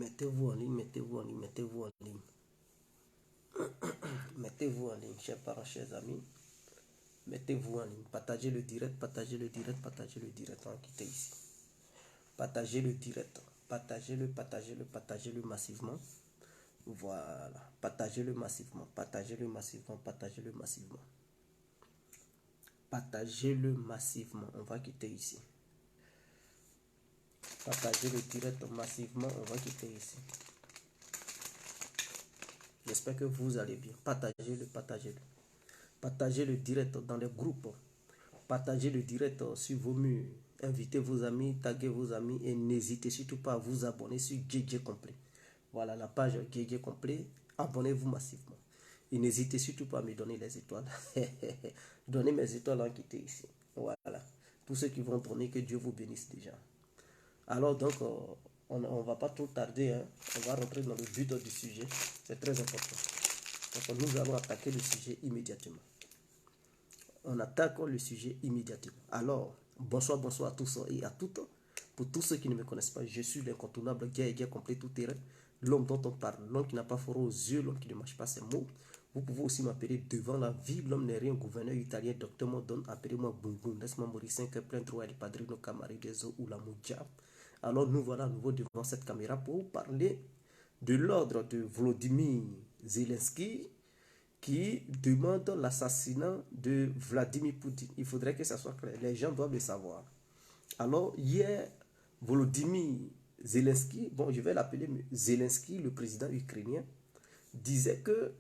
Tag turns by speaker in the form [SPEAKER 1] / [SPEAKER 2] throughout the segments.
[SPEAKER 1] Mettez-vous en ligne, mettez-vous en ligne, mettez-vous en ligne. Mettez-vous en ligne, chers parents, chers amis. Mettez-vous en ligne. Partagez le direct, partagez le direct, partagez le direct. On va quitter ici. Partagez le direct. Partagez-le, partagez-le, partagez-le massivement. Voilà. Partagez-le massivement. Partagez-le massivement. Partagez-le massivement. Partagez-le massivement. On va quitter ici. Partagez le direct massivement. On va quitter ici. J'espère que vous allez bien. Partagez-le, partagez-le. Partagez le direct dans les groupes. Partagez le direct sur vos murs. Invitez vos amis, taguez vos amis et n'hésitez surtout pas à vous abonner sur GG Complet. Voilà la page GG Complet. Abonnez-vous massivement. Et n'hésitez surtout pas à me donner les étoiles. Donnez mes étoiles en quitté ici. Voilà. Tous ceux qui vont tourner, que Dieu vous bénisse déjà. Alors donc, on ne va pas trop tarder. Hein. On va rentrer dans le but du sujet. C'est très important. Donc nous allons attaquer le sujet immédiatement. On attaque le sujet immédiatement. Alors, bonsoir, bonsoir à tous et à toutes. Pour tous ceux qui ne me connaissent pas, je suis l'incontournable guerre complet tout terrain. L'homme dont on parle, l'homme qui n'a pas fort aux yeux, l'homme qui ne mâche pas ses mots. Vous pouvez aussi m'appeler devant la vie. L'homme n'est rien, gouverneur italien, docteur Modon. Appelez-moi Bungun, laisse-moi mourir 5 heures plein droit, el padrino camari des eaux ou la mouja. Alors nous voilà à nouveau devant cette caméra pour parler de l'ordre de Volodymyr Zelensky qui demande l'assassinat de Vladimir Poutine. Il faudrait que ça soit clair. Les gens doivent le savoir. Alors, hier, Volodymyr Zelensky, bon, je vais l'appeler Zelensky, le président ukrainien, disait que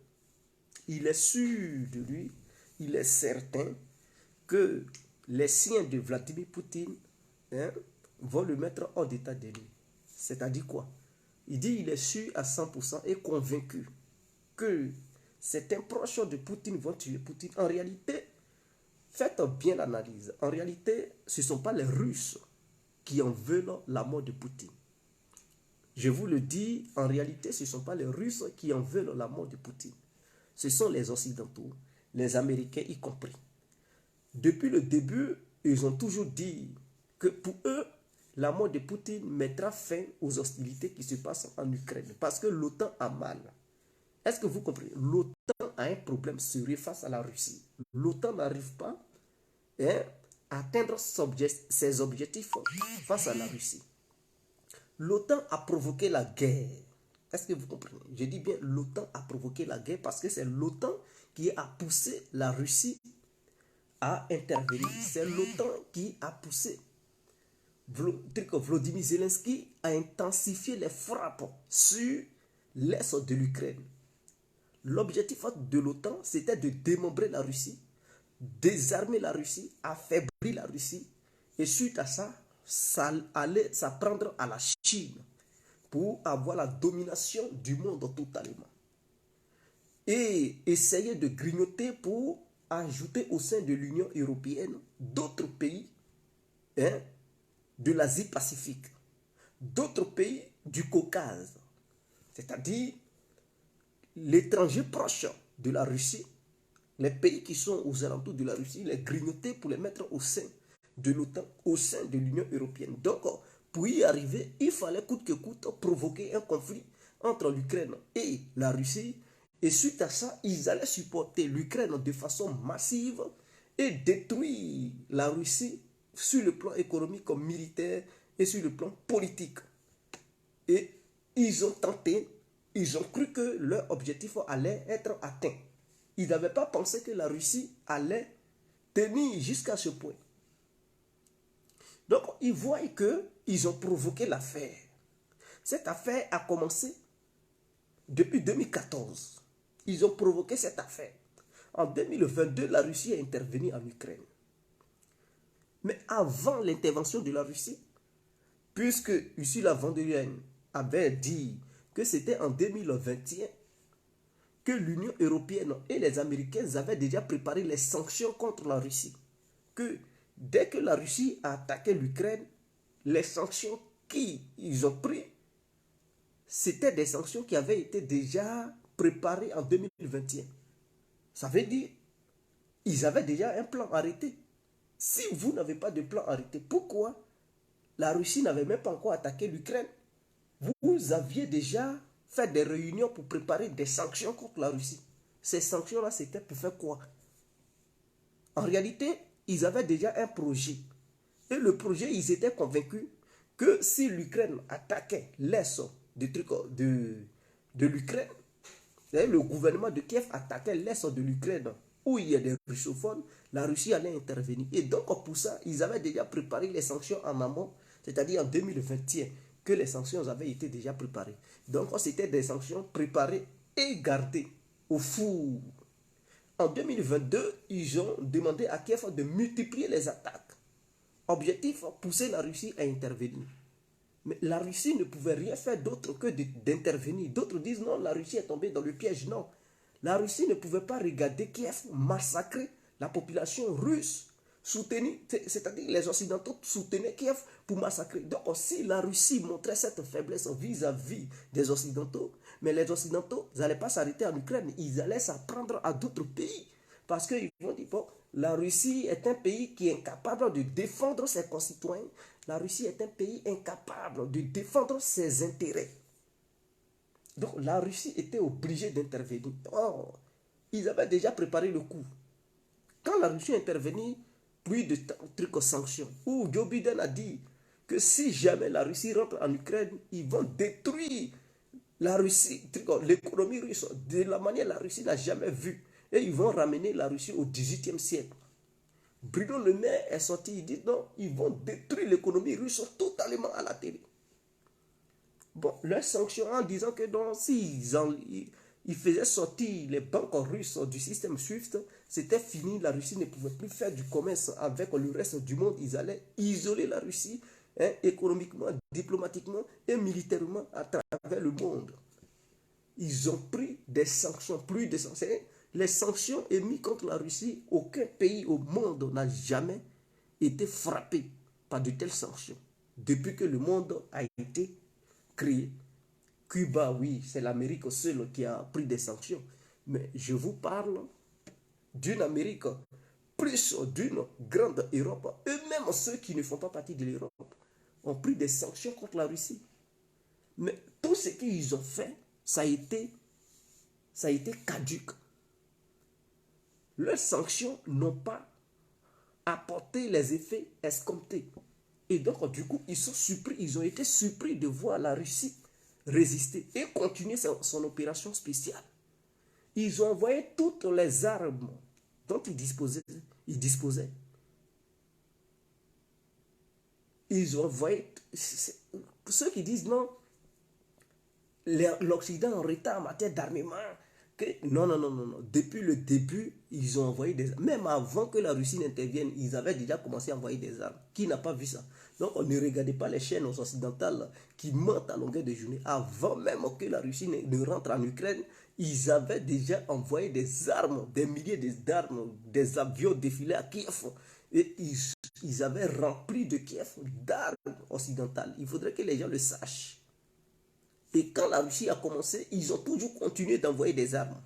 [SPEAKER 1] il est sûr de lui, il est certain que les siens de Vladimir Poutine vont le mettre hors d'état de nuire. C'est-à-dire quoi? Il dit qu'il est sûr à 100% et convaincu que certains proches de Poutine vont tuer Poutine. En réalité, faites bien l'analyse. En réalité, ce ne sont pas les Russes qui en veulent la mort de Poutine. Je vous le dis, en réalité, ce ne sont pas les Russes qui en veulent la mort de Poutine. Ce sont les Occidentaux, les Américains y compris. Depuis le début, ils ont toujours dit que pour eux, la mort de Poutine mettra fin aux hostilités qui se passent en Ukraine. Parce que l'OTAN a mal. Est-ce que vous comprenez? L'OTAN a un problème sérieux face à la Russie. L'OTAN n'arrive pas à atteindre ses objectifs face à la Russie. L'OTAN a provoqué la guerre. Est-ce que vous comprenez? Je dis bien l'OTAN a provoqué la guerre parce que c'est l'OTAN qui a poussé la Russie à intervenir. C'est l'OTAN qui a poussé Volodymyr Zelensky à intensifier les frappes sur l'est de l'Ukraine. L'objectif de l'OTAN, c'était de démembrer la Russie, désarmer la Russie, affaiblir la Russie. Et suite à ça, ça allait s'apprendre à la Chine pour avoir la domination du monde totalement. Et essayer de grignoter pour ajouter au sein de l'Union européenne d'autres pays de l'Asie-Pacifique, d'autres pays du Caucase, c'est-à-dire l'étranger proche de la Russie, les pays qui sont aux alentours de la Russie, les grignoter pour les mettre au sein de l'OTAN, au sein de l'Union européenne. Donc, pour y arriver, il fallait coûte que coûte provoquer un conflit entre l'Ukraine et la Russie. Et suite à ça, ils allaient supporter l'Ukraine de façon massive et détruire la Russie sur le plan économique, militaire et sur le plan politique. Et ils ont tenté, ils ont cru que leur objectif allait être atteint. Ils n'avaient pas pensé que la Russie allait tenir jusqu'à ce point. Donc, ils voient qu'ils ont provoqué l'affaire. Cette affaire a commencé depuis 2014. Ils ont provoqué cette affaire. En 2022, la Russie a intervenu en Ukraine. Mais avant l'intervention de la Russie, puisque Ursula von der Leyen avait dit que c'était en 2021 que l'Union européenne et les Américains avaient déjà préparé les sanctions contre la Russie. Que dès que la Russie a attaqué l'Ukraine, les sanctions qu'ils ont prises, c'était des sanctions qui avaient été déjà préparées en 2021. Ça veut dire qu'ils avaient déjà un plan arrêté. Si vous n'avez pas de plan arrêté, pourquoi la Russie n'avait même pas encore attaqué l'Ukraine? vous aviez déjà fait des réunions pour préparer des sanctions contre la Russie. Ces sanctions-là, c'était pour faire quoi? En réalité, ils avaient déjà un projet. Et le projet, ils étaient convaincus que si l'Ukraine attaquait l'est de l'Ukraine, le gouvernement de Kiev attaquait l'est de l'Ukraine, où il y a des russophones, la Russie allait intervenir. Et donc, pour ça, ils avaient déjà préparé les sanctions en amont, c'est-à-dire en 2021, que les sanctions avaient été déjà préparées. Donc, c'était des sanctions préparées et gardées au four. En 2022, ils ont demandé à Kiev de multiplier les attaques. Objectif, pousser la Russie à intervenir. Mais la Russie ne pouvait rien faire d'autre que d'intervenir. D'autres disent non, la Russie est tombée dans le piège. Non. La Russie ne pouvait pas regarder Kiev massacrer la population russe. C'est-à-dire les Occidentaux soutenaient Kiev pour massacrer. Donc si la Russie montrait cette faiblesse vis-à-vis des Occidentaux, mais les Occidentaux n'allaient pas s'arrêter en Ukraine, ils allaient s'en prendre à d'autres pays. Parce qu'ils vont dire, bon, la Russie est un pays qui est incapable de défendre ses concitoyens. La Russie est un pays incapable de défendre ses intérêts. Donc la Russie était obligée d'intervenir. Or, ils avaient déjà préparé le coup. Quand la Russie est intervenue, plus de trucs aux sanctions, où Joe Biden a dit que si jamais la Russie rentre en Ukraine, ils vont détruire la Russie, l'économie russe, de la manière que la Russie n'a jamais vue. Et ils vont ramener la Russie au XVIIIe siècle. Bruno Le Maire est sorti, il dit non, ils vont détruire l'économie russe totalement à la télé. Bon, leurs sanctions en disant que non, ils faisaient sortir les banques russes du système SWIFT, c'était fini, la Russie ne pouvait plus faire du commerce avec le reste du monde, ils allaient isoler la Russie économiquement, diplomatiquement et militairement à travers le monde. Ils ont pris des sanctions, plus de sanctions. Les sanctions émises contre la Russie, aucun pays au monde n'a jamais été frappé par de telles sanctions. Depuis que le monde a été créé. Cuba, oui, c'est l'Amérique seule qui a pris des sanctions. Mais je vous parle d'une Amérique plus d'une grande Europe. Eux-mêmes, ceux qui ne font pas partie de l'Europe, ont pris des sanctions contre la Russie. Mais tout ce qu'ils ont fait, ça a été caduque. Leurs sanctions n'ont pas apporté les effets escomptés. Et donc, du coup, ils ont été surpris de voir la Russie résister et continuer son opération spéciale. Ils ont envoyé toutes les armes dont ils disposaient. Ils ont envoyé ceux qui disent non, l'Occident en retard en matière d'armement. Non. Depuis le début, ils ont envoyé des armes. Même avant que la Russie n'intervienne, ils avaient déjà commencé à envoyer des armes. Qui n'a pas vu ça? Donc, on ne regardait pas les chaînes occidentales qui mentent à longueur de journée. Avant même que la Russie ne rentre en Ukraine, ils avaient déjà envoyé des armes, des milliers d'armes, des avions défilés à Kiev. Et ils avaient rempli de Kiev d'armes occidentales. Il faudrait que les gens le sachent. Et quand la Russie a commencé, ils ont toujours continué d'envoyer des armes.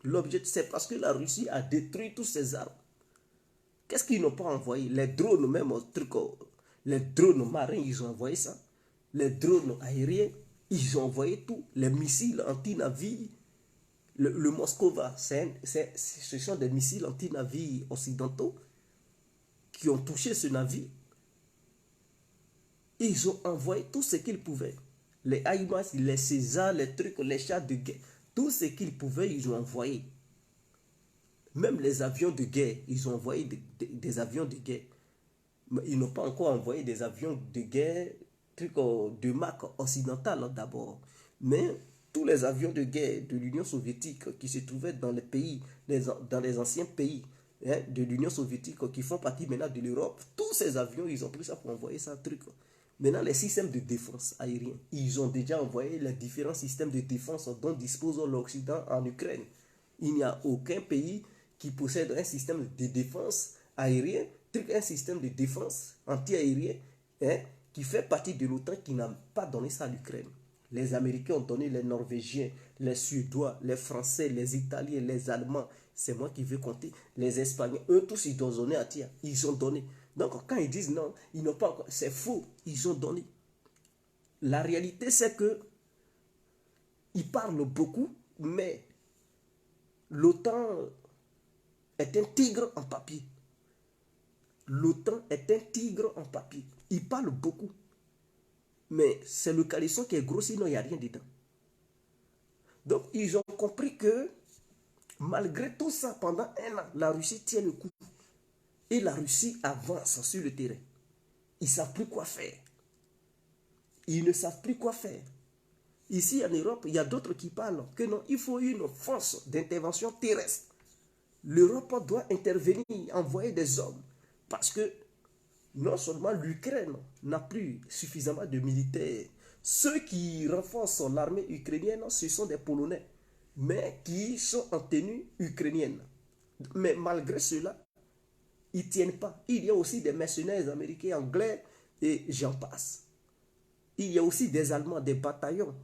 [SPEAKER 1] L'objectif, c'est parce que la Russie a détruit toutes ces armes. Qu'est-ce qu'ils n'ont pas envoyé? Les drones, même les drones marins, ils ont envoyé ça. Les drones aériens, ils ont envoyé tout. Les missiles anti-navires. Le Moskova, ce sont des missiles anti-navires occidentaux qui ont touché ce navire. Ils ont envoyé tout ce qu'ils pouvaient. Les HIMARS, les César, les trucs, les chars de guerre, tout ce qu'ils pouvaient, ils ont envoyé. Même les avions de guerre, ils ont envoyé des avions de guerre. Mais ils n'ont pas encore envoyé des avions de guerre de marque occidentale d'abord. Mais tous les avions de guerre de l'Union soviétique qui se trouvaient dans les pays, dans les anciens pays de l'Union soviétique qui font partie maintenant de l'Europe, tous ces avions, ils ont pris ça pour envoyer ça truc. Maintenant, les systèmes de défense aérienne, ils ont déjà envoyé les différents systèmes de défense dont dispose l'Occident en Ukraine. Il n'y a aucun pays qui possède un système de défense aérien, un système de défense anti-aérien, qui fait partie de l'OTAN qui n'a pas donné ça à l'Ukraine. Les Américains ont donné, les Norvégiens, les Suédois, les Français, les Italiens, les Allemands. C'est moi qui veux compter. Les Espagnols, eux tous, ils ont donné à tir. Ils ont donné. Donc, quand ils disent non, ils n'ont pas encore. C'est faux. Ils ont donné. La réalité, c'est que ils parlent beaucoup, mais l'OTAN est un tigre en papier. L'OTAN est un tigre en papier. Ils parlent beaucoup. Mais c'est le caleçon qui est gros, sinon il n'y a rien dedans. Donc, ils ont compris que malgré tout ça, pendant un an, la Russie tient le coup. Et la Russie avance sur le terrain. Ils ne savent plus quoi faire. Ils ne savent plus quoi faire. Ici en Europe, il y a d'autres qui parlent que non, il faut une force d'intervention terrestre. L'Europe doit intervenir, envoyer des hommes. Parce que non seulement l'Ukraine n'a plus suffisamment de militaires. Ceux qui renforcent l'armée ukrainienne, ce sont des Polonais, mais qui sont en tenue ukrainienne. Mais malgré cela, ils ne tiennent pas. Il y a aussi des mercenaires américains, anglais et j'en passe. Il y a aussi des Allemands, des bataillons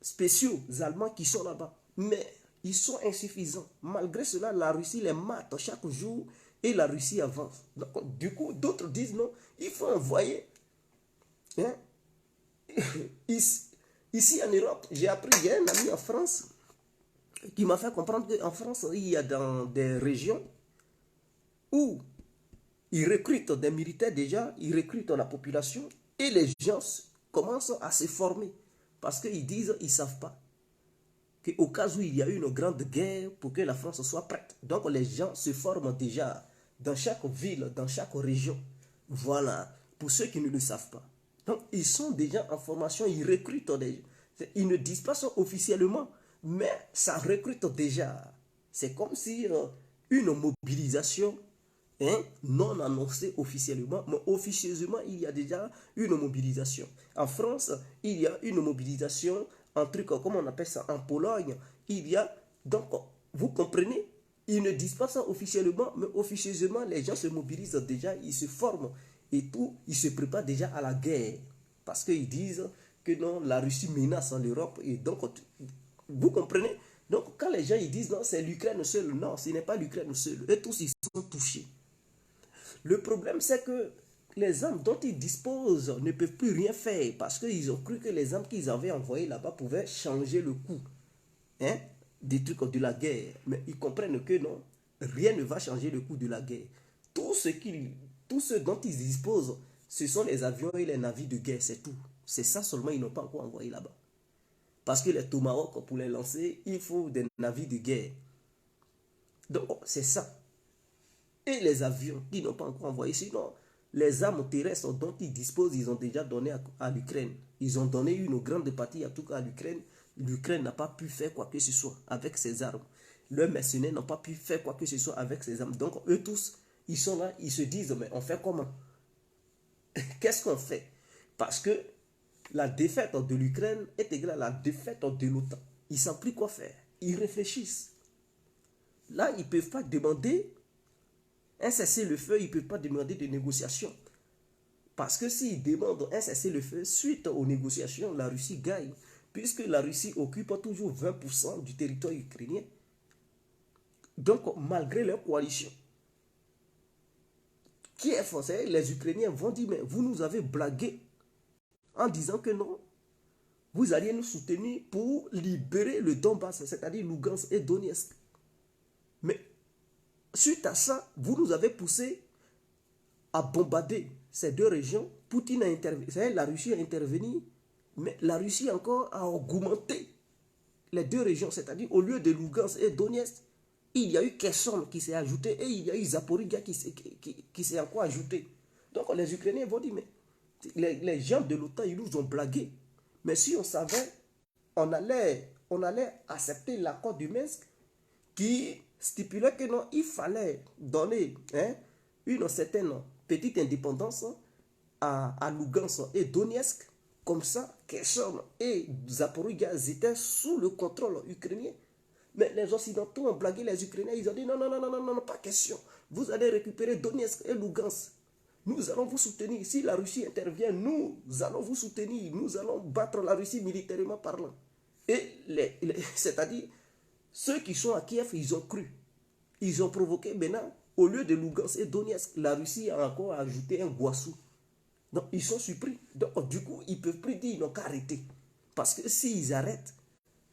[SPEAKER 1] spéciaux allemands qui sont là-bas. Mais ils sont insuffisants. Malgré cela, la Russie les mate chaque jour et la Russie avance. Donc, du coup, d'autres disent non, il faut envoyer. Hein? Ici en Europe, j'ai appris, il y a un ami en France qui m'a fait comprendre qu'en France, il y a dans des régions où ils recrutent des militaires déjà, ils recrutent la population et les gens commencent à se former parce qu'ils disent ils ne savent pas qu'au cas où il y a une grande guerre pour que la France soit prête. Donc les gens se forment déjà dans chaque ville, dans chaque région. Voilà, pour ceux qui ne le savent pas. Donc ils sont déjà en formation, ils recrutent des gens. Ils ne disent pas ça officiellement, mais ça recrute déjà. C'est comme si une mobilisation non annoncée officiellement, mais officieusement, il y a déjà une mobilisation. En France, il y a une mobilisation, un truc, comment on appelle ça, en Pologne, il y a, donc, vous comprenez, ils ne disent pas ça officiellement, mais officieusement, les gens se mobilisent déjà, ils se forment et tout, ils se préparent déjà à la guerre. Parce qu'ils disent que non, la Russie menace l'Europe, et donc, vous comprenez? Donc, quand les gens ils disent non, c'est l'Ukraine seule, non, ce n'est pas l'Ukraine seule, eux tous, ils sont touchés. Le problème, c'est que les armes dont ils disposent ne peuvent plus rien faire parce qu'ils ont cru que les armes qu'ils avaient envoyées là-bas pouvaient changer le coup des trucs de la guerre. Mais ils comprennent que non, rien ne va changer le coup de la guerre. Tout ce dont ils disposent, ce sont les avions et les navires de guerre, c'est tout. C'est ça seulement ils n'ont pas encore envoyé là-bas. Parce que les Tomahawks, pour les lancer, il faut des navires de guerre. Donc, c'est ça. Et les avions qui n'ont pas encore envoyé. Sinon, les armes terrestres dont ils disposent, ils ont déjà donné à l'Ukraine. Ils ont donné une grande partie, en tout cas à l'Ukraine. L'Ukraine n'a pas pu faire quoi que ce soit avec ses armes. Leurs mercenaires n'ont pas pu faire quoi que ce soit avec ses armes. Donc, eux tous, ils sont là, ils se disent, mais on fait comment? Qu'est-ce qu'on fait? Parce que la défaite de l'Ukraine est égale à la défaite de l'OTAN. Ils ne savent plus quoi faire. Ils réfléchissent. Là, ils ne peuvent pas demander un cessez-le-feu, ils ne peuvent pas demander de négociations. Parce que s'ils demandent un cessez-le-feu, suite aux négociations, la Russie gagne. Puisque la Russie occupe toujours 20% du territoire ukrainien. Donc, malgré leur coalition, qui est forcée, les Ukrainiens vont dire, mais vous nous avez blagué en disant que non, vous alliez nous soutenir pour libérer le Donbass, c'est-à-dire Lugansk et Donetsk. Mais suite à ça, vous nous avez poussé à bombarder ces deux régions. Poutine a intervenu, la Russie a intervenu, mais la Russie encore a augmenté les deux régions, c'est-à-dire au lieu de Lugansk et Donetsk, il y a eu Kherson qui s'est ajouté et il y a eu Zaporizhzhia qui s'est encore ajouté. Donc les Ukrainiens vont dire, mais les gens de l'OTAN, ils nous ont blagué. Mais si on savait, on allait accepter l'accord du Minsk qui stipulait que non, il fallait donner une certaine petite indépendance à Lugansk et Donetsk. Comme ça, Kherson et Zaporizhzhia étaient sous le contrôle ukrainien. Mais les Occidentaux ont blagué les Ukrainiens. Ils ont dit non, non, non, non, non, non, pas question. Vous allez récupérer Donetsk et Lugansk. Nous allons vous soutenir. Si la Russie intervient, nous allons vous soutenir. Nous allons battre la Russie militairement parlant. Et c'est-à-dire, ceux qui sont à Kiev, ils ont cru. Ils ont provoqué maintenant, au lieu de Lugansk et Donetsk, la Russie a encore ajouté un Guassou. Donc, ils sont surpris. Donc, du coup, ils ne peuvent plus dire ils n'ont qu'à arrêter. Parce que s'ils arrêtent,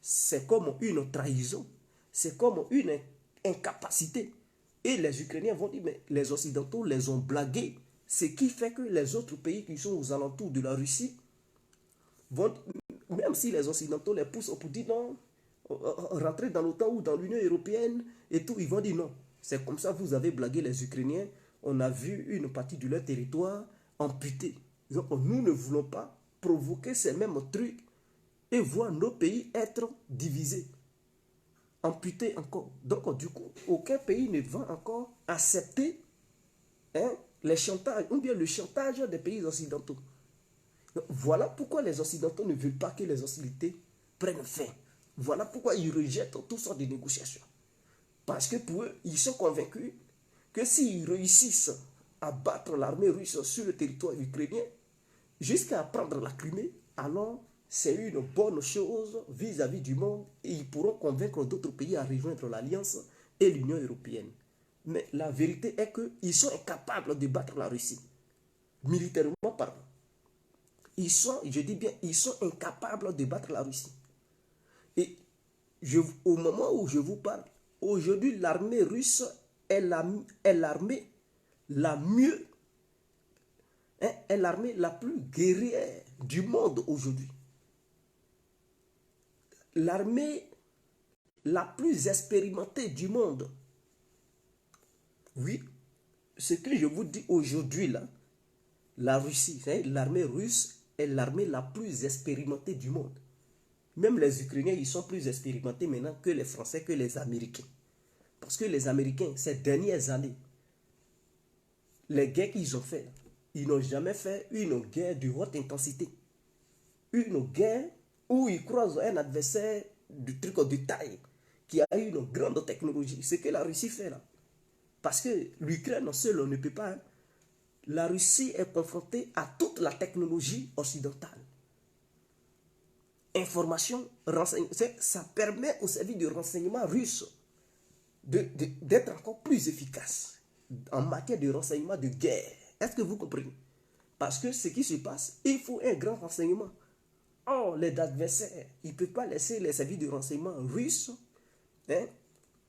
[SPEAKER 1] c'est comme une trahison. C'est comme une incapacité. Et les Ukrainiens vont dire, mais les Occidentaux les ont blagués. Ce qui fait que les autres pays qui sont aux alentours de la Russie vont, même si les Occidentaux les poussent pour dire non, rentrer dans l'OTAN ou dans l'Union européenne et tout, ils vont dire non. C'est comme ça que vous avez blagué les Ukrainiens. On a vu une partie de leur territoire amputée. Donc nous ne voulons pas provoquer ces mêmes trucs et voir nos pays être divisés, amputés encore. Donc du coup, aucun pays ne va encore accepter les chantages ou bien le chantage des pays occidentaux. Donc, voilà pourquoi les Occidentaux ne veulent pas que les hostilités prennent fin. Voilà pourquoi ils rejettent toutes sortes de négociations. Parce que pour eux, ils sont convaincus que s'ils réussissent à battre l'armée russe sur le territoire ukrainien, jusqu'à prendre la Crimée, alors c'est une bonne chose vis-à-vis du monde et ils pourront convaincre d'autres pays à rejoindre l'Alliance et l'Union européenne. Mais la vérité est qu'ils sont incapables de battre la Russie, militairement parlant. Ils sont, je dis bien, ils sont incapables de battre la Russie. Et au moment où je vous parle, aujourd'hui, l'armée russe est l'armée la mieux, est l'armée la plus guerrière du monde aujourd'hui. L'armée la plus expérimentée du monde. Oui, ce que je vous dis aujourd'hui là, la Russie, l'armée russe est l'armée la plus expérimentée du monde. Même les Ukrainiens, ils sont plus expérimentés maintenant que les Français, que les Américains. Parce que les Américains, ces dernières années, les guerres qu'ils ont fait, ils n'ont jamais fait une guerre de haute intensité. Une guerre où ils croisent un adversaire du truc de taille, qui a une grande technologie. Ce que la Russie fait là. Parce que l'Ukraine seule ne peut pas. La Russie est confrontée à toute la technologie occidentale. Information, renseignement, ça permet au service de renseignement russe d'être encore plus efficace en matière de renseignement de guerre. Est-ce que vous comprenez? Parce que ce qui se passe, il faut un grand renseignement. Or, les adversaires, ils ne peuvent pas laisser les services de renseignement russes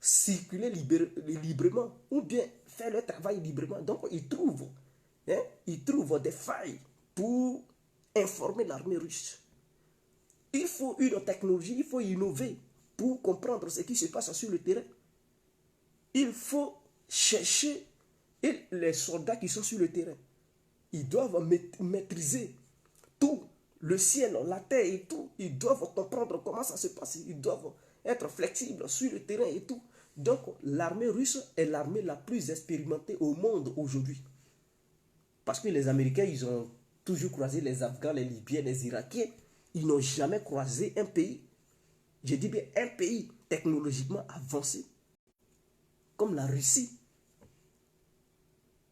[SPEAKER 1] circuler librement ou bien faire leur travail librement. Donc, ils trouvent des failles pour informer l'armée russe. Il faut une technologie, il faut innover pour comprendre ce qui se passe sur le terrain. Il faut chercher et les soldats qui sont sur le terrain. Ils doivent maîtriser tout, le ciel, la terre et tout. Ils doivent comprendre comment ça se passe. Ils doivent être flexibles sur le terrain et tout. Donc, l'armée russe est l'armée la plus expérimentée au monde aujourd'hui. Parce que les Américains, ils ont toujours croisé les Afghans, les Libyens, les Irakiens. Ils n'ont jamais croisé un pays, je dis bien un pays technologiquement avancé, comme la Russie.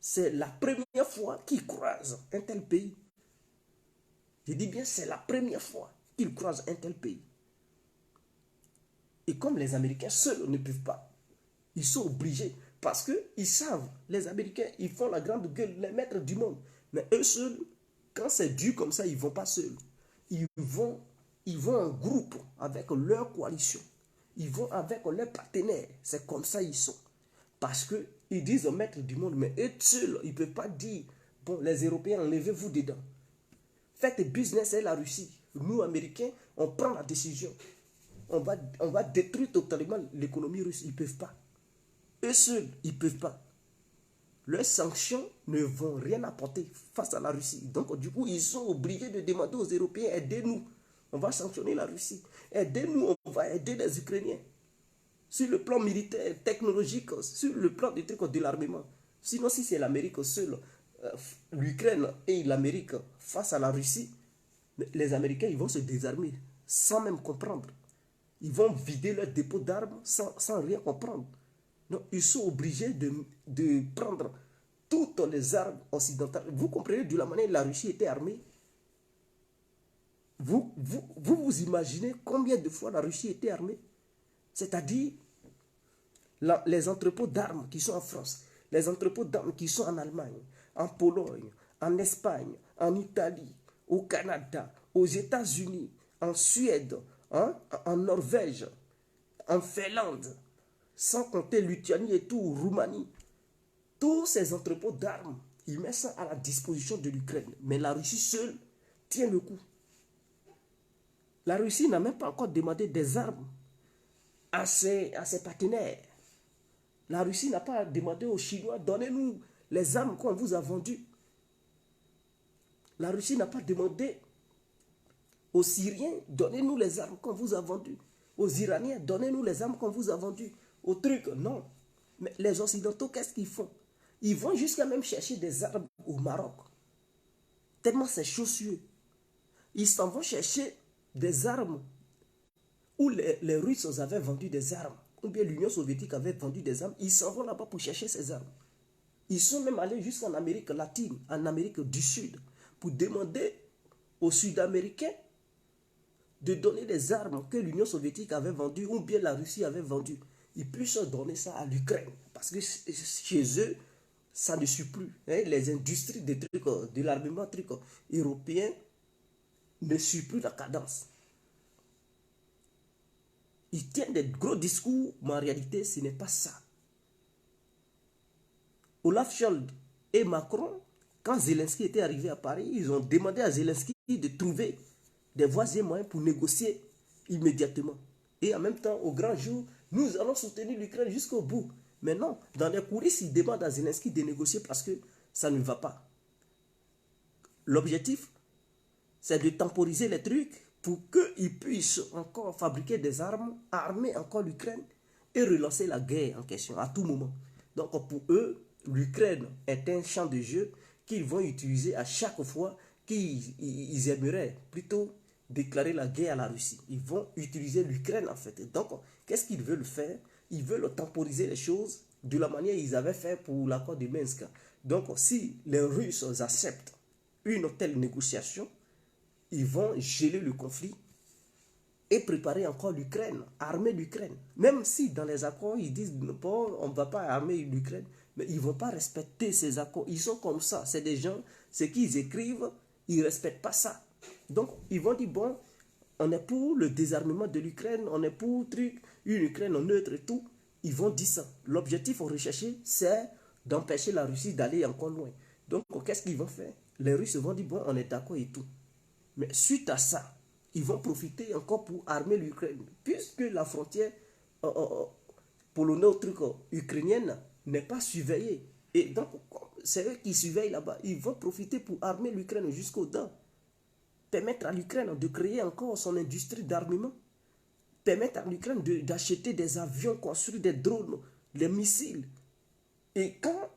[SPEAKER 1] C'est la première fois qu'ils croisent un tel pays. Je dis bien, c'est la première fois qu'ils croisent un tel pays. Et comme les Américains seuls ne peuvent pas, ils sont obligés, parce qu'ils savent, les Américains, ils font la grande gueule, les maîtres du monde. Mais eux seuls, quand c'est dur comme ça, ils ne vont pas seuls. Ils vont en groupe avec leur coalition. Ils vont avec leurs partenaires. C'est comme ça ils sont. Parce qu'ils disent aux maîtres du monde, mais eux seuls, ils ne peuvent pas dire, bon, les Européens, enlevez-vous dedans. Faites business avec la Russie. Nous, Américains, on prend la décision. On va détruire totalement l'économie russe. Ils ne peuvent pas. Eux seuls, ils ne peuvent pas. Leurs sanctions ne vont rien apporter face à la Russie. Donc, du coup, ils sont obligés de demander aux Européens, aidez-nous. On va sanctionner la Russie. Aidez-nous, on va aider les Ukrainiens. Sur le plan militaire, technologique, sur le plan des trucs de l'armement. Sinon, si c'est l'Amérique seule, l'Ukraine et l'Amérique face à la Russie, les Américains, ils vont se désarmer sans même comprendre. Ils vont vider leur dépôt d'armes sans rien comprendre. Donc, ils sont obligés de prendre toutes les armes occidentales. Vous comprenez de la manière dont la Russie était armée? Vous imaginez combien de fois la Russie était armée? C'est-à-dire les entrepôts d'armes qui sont en France, les entrepôts d'armes qui sont en Allemagne, en Pologne, en Espagne, en Italie, au Canada, aux États-Unis, en Suède, hein, en Norvège, en Finlande, sans compter Lituanie et tout, Roumanie. Tous ces entrepôts d'armes, ils mettent ça à la disposition de l'Ukraine. Mais la Russie seule tient le coup. La Russie n'a même pas encore demandé des armes à ses partenaires. La Russie n'a pas demandé aux Chinois, donnez-nous les armes qu'on vous a vendues. La Russie n'a pas demandé aux Syriens, donnez-nous les armes qu'on vous a vendues. Aux Iraniens, donnez-nous les armes qu'on vous a vendues. Aux trucs, non. Mais les Occidentaux, qu'est-ce qu'ils font? Ils vont jusqu'à même chercher des armes au Maroc. Tellement c'est chausseux. Ils s'en vont chercher des armes où les Russes avaient vendu des armes, ou bien l'Union soviétique avait vendu des armes. Ils s'en vont là-bas pour chercher ces armes. Ils sont même allés jusqu'en Amérique latine, en Amérique du Sud, pour demander aux Sud-Américains de donner les armes que l'Union soviétique avait vendues ou bien la Russie avait vendues. Ils puissent donner ça à l'Ukraine. Parce que chez eux, ça ne suit plus. Les industries de l'armement européen ne suivent plus la cadence. Ils tiennent des gros discours, mais en réalité, ce n'est pas ça. Olaf Scholz et Macron, quand Zelensky était arrivé à Paris, ils ont demandé à Zelensky de trouver des voies et moyens pour négocier immédiatement. Et en même temps, au grand jour, nous allons soutenir l'Ukraine jusqu'au bout. Mais non, dans les coulisses, ils demandent à Zelensky de négocier parce que ça ne va pas. L'objectif, c'est de temporiser les trucs pour qu'ils puissent encore fabriquer des armes, armer encore l'Ukraine et relancer la guerre en question à tout moment. Donc pour eux, l'Ukraine est un champ de jeu qu'ils vont utiliser à chaque fois qu'ils aimeraient plutôt déclarer la guerre à la Russie. Ils vont utiliser l'Ukraine en fait. Donc qu'est-ce qu'ils veulent faire? Ils veulent temporiser les choses de la manière qu'ils avaient fait pour l'accord de Minsk. Donc si les Russes acceptent une telle négociation, ils vont geler le conflit et préparer encore l'Ukraine, armer l'Ukraine. Même si dans les accords, ils disent bon, on ne va pas armer l'Ukraine, mais ils ne vont pas respecter ces accords. Ils sont comme ça. C'est des gens, ce qu'ils écrivent, ils ne respectent pas ça. Donc, ils vont dire bon, on est pour le désarmement de l'Ukraine, on est pour une Ukraine neutre et tout. Ils vont dire ça. L'objectif recherché, c'est d'empêcher la Russie d'aller encore loin. Donc, qu'est-ce qu'ils vont faire? Les Russes vont dire bon, on est d'accord et tout. Mais suite à ça, ils vont profiter encore pour armer l'Ukraine. Puisque la frontière polono-ukrainienne n'est pas surveillée. Et donc, c'est eux qui surveillent là-bas. Ils vont profiter pour armer l'Ukraine jusqu'aux dents. Permettre à l'Ukraine de créer encore son industrie d'armement. Permettre à l'Ukraine d'acheter des avions, construire des drones, des missiles. Et quand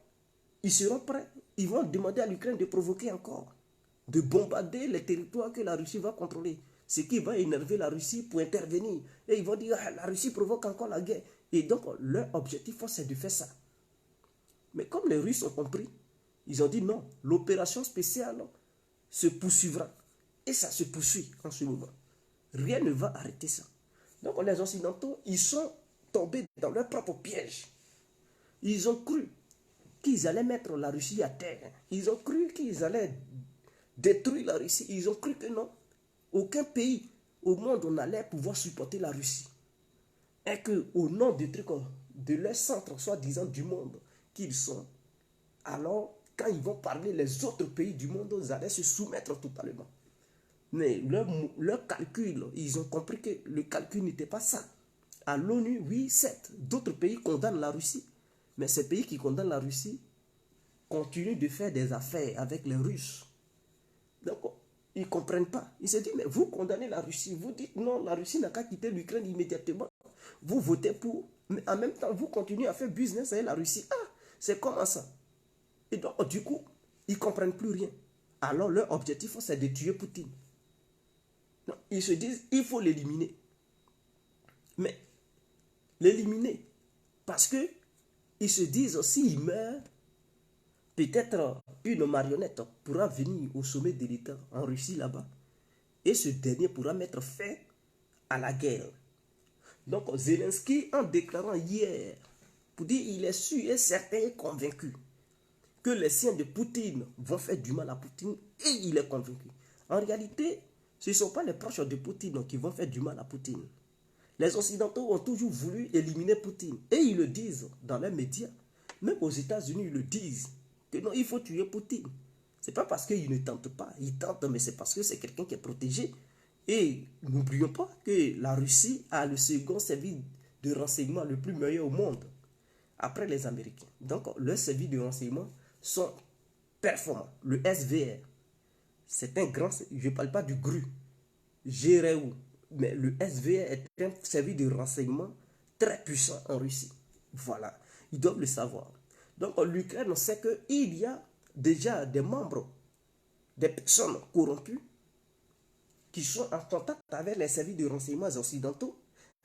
[SPEAKER 1] ils seront prêts, ils vont demander à l'Ukraine de provoquer encore, de bombarder les territoires que la Russie va contrôler. Ce qui va énerver la Russie pour intervenir. Et ils vont dire, ah, la Russie provoque encore la guerre. Et donc, leur objectif, c'est de faire ça. Mais comme les Russes ont compris, ils ont dit non, l'opération spéciale se poursuivra. Et ça se poursuit en ce moment. Rien ne va arrêter ça. Donc, les Occidentaux, ils sont tombés dans leur propre piège. Ils ont cru qu'ils allaient mettre la Russie à terre. Ils ont cru qu'ils allaient détruire la Russie. Ils ont cru que non. Aucun pays au monde n'allait pouvoir supporter la Russie. Et qu'au nom des trucs, de leur centre, soi-disant du monde qu'ils sont, alors quand ils vont parler les autres pays du monde, ils allaient se soumettre totalement. Mais leur calcul, ils ont compris que le calcul n'était pas ça. À l'ONU, oui, certes, d'autres pays condamnent la Russie. Mais ces pays qui condamnent la Russie continuent de faire des affaires avec les Russes. Donc, ils ne comprennent pas. Ils se disent, mais vous condamnez la Russie. Vous dites, non, la Russie n'a qu'à quitter l'Ukraine immédiatement. Vous votez pour. Mais en même temps, vous continuez à faire business avec la Russie. Ah, c'est comment ça? Et donc, du coup, ils ne comprennent plus rien. Alors, leur objectif, c'est de tuer Poutine. Non, ils se disent, il faut l'éliminer. Mais, l'éliminer, parce que ils se disent, s'il meurt, peut-être une marionnette pourra venir au sommet de l'État en Russie là-bas et ce dernier pourra mettre fin à la guerre. Donc Zelensky, en déclarant hier, pour dire il est sûr et certain et convaincu que les siens de Poutine vont faire du mal à Poutine et il est convaincu. En réalité, ce ne sont pas les proches de Poutine qui vont faire du mal à Poutine. Les Occidentaux ont toujours voulu éliminer Poutine et ils le disent dans les médias. Même aux États-Unis, ils le disent que non, il faut tuer Poutine. Ce n'est pas parce qu'ils ne tentent pas, ils tentent, mais c'est parce que c'est quelqu'un qui est protégé. Et n'oublions pas que la Russie a le second service de renseignement le plus meilleur au monde, après les Américains. Donc, leurs services de renseignement sont performants. Le SVR, c'est un grand... Je ne parle pas du GRU, GRU, mais le SVR est un service de renseignement très puissant en Russie. Voilà, ils doivent le savoir. Donc, l'Ukraine sait qu'il y a déjà des membres, des personnes corrompues qui sont en contact avec les services de renseignement occidentaux,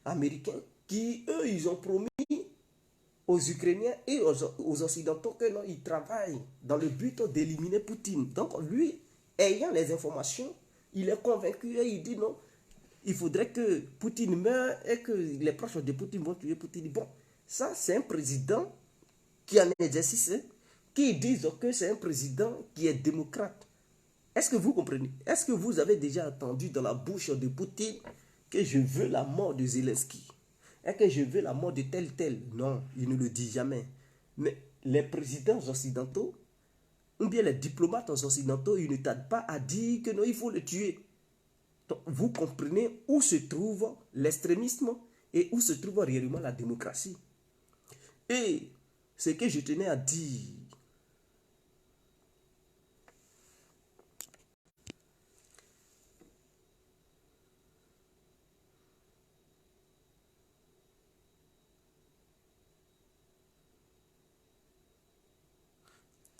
[SPEAKER 1] américains, qui, eux, ils ont promis aux Ukrainiens et aux Occidentaux que non, ils travaillent dans le but d'éliminer Poutine. Donc, lui, ayant les informations, il est convaincu et il dit non, il faudrait que Poutine meure et que les proches de Poutine vont tuer Poutine. Bon, ça, c'est un président qui est en exercice, hein, qui disent que c'est un président qui est démocrate. Est-ce que vous comprenez? Est-ce que vous avez déjà entendu dans la bouche de Poutine que je veux la mort de Zelensky et que je veux la mort de tel? Non, il ne le dit jamais. Mais les présidents occidentaux, ou bien les diplomates occidentaux, ils ne tardent pas à dire que non, il faut le tuer. Donc, vous comprenez où se trouve l'extrémisme et où se trouve réellement la démocratie. Et ce que je tenais à dire,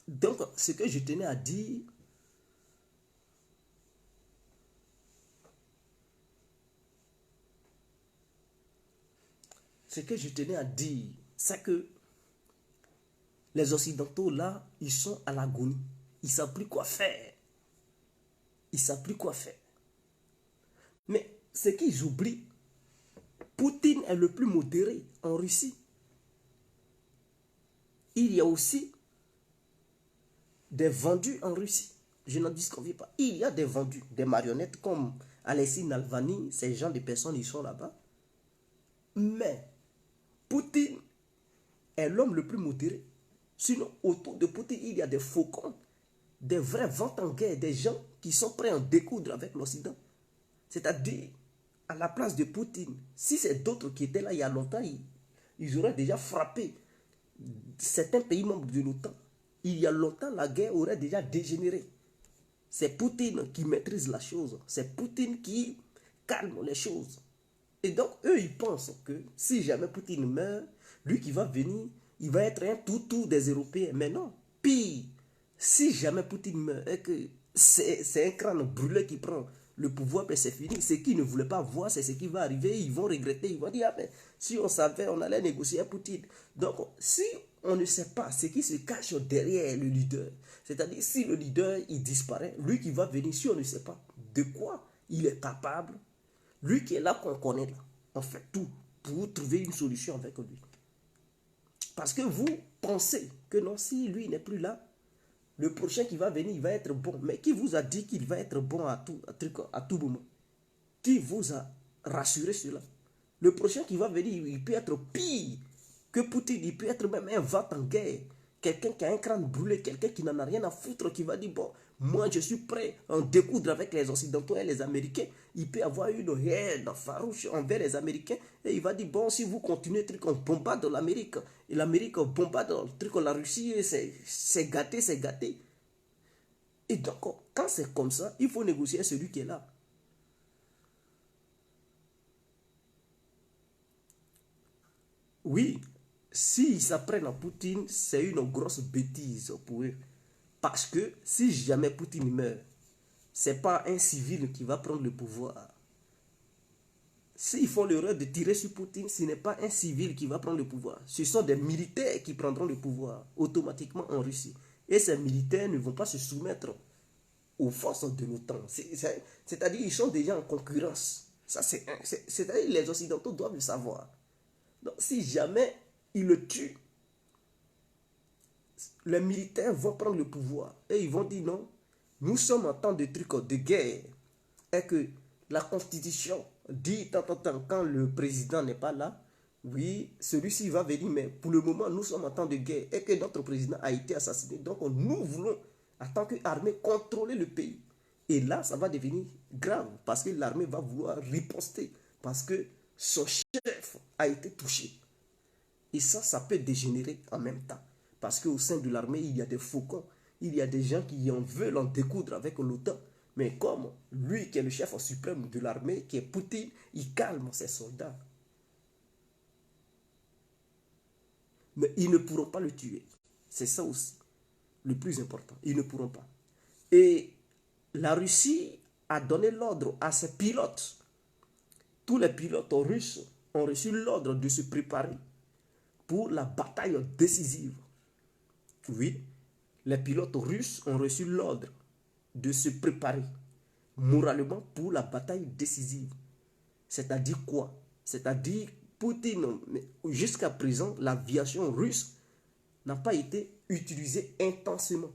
[SPEAKER 1] donc, ce que je tenais à dire, c'est que les Occidentaux, là, ils sont à l'agonie. Ils ne savent plus quoi faire. Ils ne savent plus quoi faire. Mais ce qu'ils oublient, Poutine est le plus modéré en Russie. Il y a aussi des vendus en Russie. Je n'en disconviens pas. Il y a des vendus, des marionnettes comme Alexei Navalny, ces gens de personnes, ils sont là-bas. Mais Poutine est l'homme le plus modéré. Sinon, autour de Poutine, il y a des faucons, des vrais vents en guerre, des gens qui sont prêts à en découdre avec l'Occident. C'est-à-dire, à la place de Poutine, si c'est d'autres qui étaient là il y a longtemps, ils auraient déjà frappé certains pays membres de l'OTAN. Il y a longtemps, la guerre aurait déjà dégénéré. C'est Poutine qui maîtrise la chose. C'est Poutine qui calme les choses. Et donc, eux, ils pensent que si jamais Poutine meurt, lui qui va venir, il va être un toutou des Européens. Mais non, pire, si jamais Poutine meurt et que c'est un crâne brûlé qui prend le pouvoir, ben c'est fini. Ce qu'ils ne voulaient pas voir, c'est ce qui va arriver. Ils vont regretter, ils vont dire, ah ben, si on savait, on allait négocier avec Poutine. Donc, si on ne sait pas ce qui se cache derrière le leader, c'est-à-dire si le leader, il disparaît, lui qui va venir, si on ne sait pas de quoi il est capable, lui qui est là qu'on connaît là, on fait tout pour trouver une solution avec lui. Parce que vous pensez que non, si lui n'est plus là, le prochain qui va venir, il va être bon. Mais qui vous a dit qu'il va être bon à tout moment? Qui vous a rassuré cela? Le prochain qui va venir, il peut être pire que Poutine. Il peut être même un vent en guerre. Quelqu'un qui a un crâne brûlé, quelqu'un qui n'en a rien à foutre, qui va dire, bon, moi je suis prêt à en découdre avec les Occidentaux et les Américains. Il peut avoir une haine farouche envers les Américains et il va dire, bon, si vous continuez, truc, on bombarde l'Amérique. Et l'Amérique bombarde truc, la Russie, c'est gâté, c'est gâté. Et donc, quand c'est comme ça, il faut négocier celui qui est là. Oui, s'ils s'apprennent à Poutine, c'est une grosse bêtise pour eux. Parce que si jamais Poutine meurt, ce n'est pas un civil qui va prendre le pouvoir. S'ils font l'erreur de tirer sur Poutine, ce n'est pas un civil qui va prendre le pouvoir. Ce sont des militaires qui prendront le pouvoir automatiquement en Russie. Et ces militaires ne vont pas se soumettre aux forces de l'OTAN. C'est-à-dire qu'ils sont déjà en concurrence. C'est-à-dire les Occidentaux doivent le savoir. Donc si jamais ils le tuent, les militaires vont prendre le pouvoir et ils vont dire non, nous sommes en temps de truc de guerre et que la constitution dit quand le président n'est pas là, oui, celui-ci va venir, mais pour le moment, nous sommes en temps de guerre et que notre président a été assassiné. Donc, nous voulons, en tant qu'armée, contrôler le pays. Et là, ça va devenir grave parce que l'armée va vouloir riposter parce que son chef a été touché. Et ça peut dégénérer en même temps. Parce qu'au sein de l'armée, il y a des faucons. Il y a des gens qui en veulent en découdre avec l'OTAN. Mais comme lui qui est le chef suprême de l'armée, qui est Poutine, il calme ses soldats. Mais ils ne pourront pas le tuer. C'est ça aussi le plus important. Ils ne pourront pas. Et la Russie a donné l'ordre à ses pilotes. Tous les pilotes russes ont reçu l'ordre de se préparer pour la bataille décisive. Oui, les pilotes russes ont reçu l'ordre de se préparer moralement pour la bataille décisive. C'est-à-dire quoi? C'est-à-dire Poutine, jusqu'à présent, l'aviation russe n'a pas été utilisée intensément.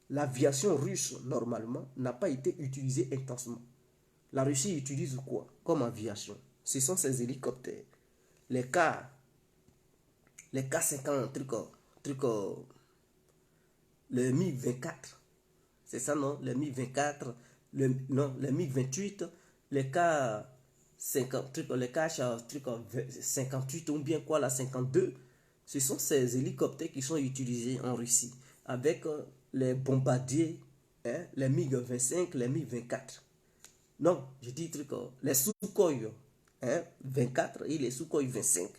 [SPEAKER 1] L'aviation russe, normalement, n'a pas été utilisée intensément. La Russie utilise quoi comme aviation? Ce sont ses hélicoptères. Les K-50, le Mi-24. C'est ça, non? Les Mi-24, non, les Mi-28, les K-50, les K-58 ou bien quoi, la 52. Ce sont ces hélicoptères qui sont utilisés en Russie avec les bombardiers, hein, les MiG-25, les Mi-24. Non, je dis les Sukhoi, hein, 24 et les Sukhoi 25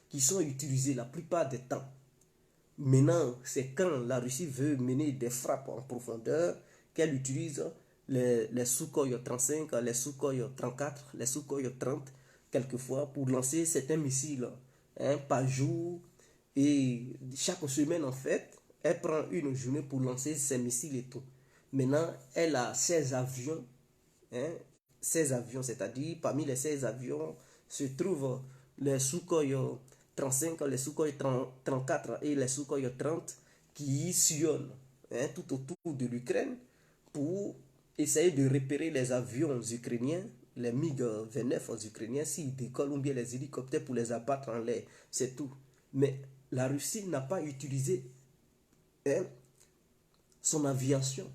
[SPEAKER 1] qui sont utilisés la plupart des temps. Maintenant, c'est quand la Russie veut mener des frappes en profondeur qu'elle utilise les Sukhoi 35, les Sukhoi 34, les Sukhoi 30, quelquefois pour lancer certains missiles, hein, par jour. Et chaque semaine, en fait, elle prend une journée pour lancer ses missiles et tout. Maintenant, elle a 16 avions, hein, 16 avions, c'est-à-dire parmi les 16 avions se trouvent les Sukhoi 35, les Sukhoi 34 et les Sukhoi 30 qui sillonnent, hein, tout autour de l'Ukraine pour essayer de repérer les avions ukrainiens, les MiG-29 ukrainiens s'ils décollent ou bien les hélicoptères pour les abattre en l'air. C'est tout. Mais la Russie n'a pas utilisé, hein, son aviation.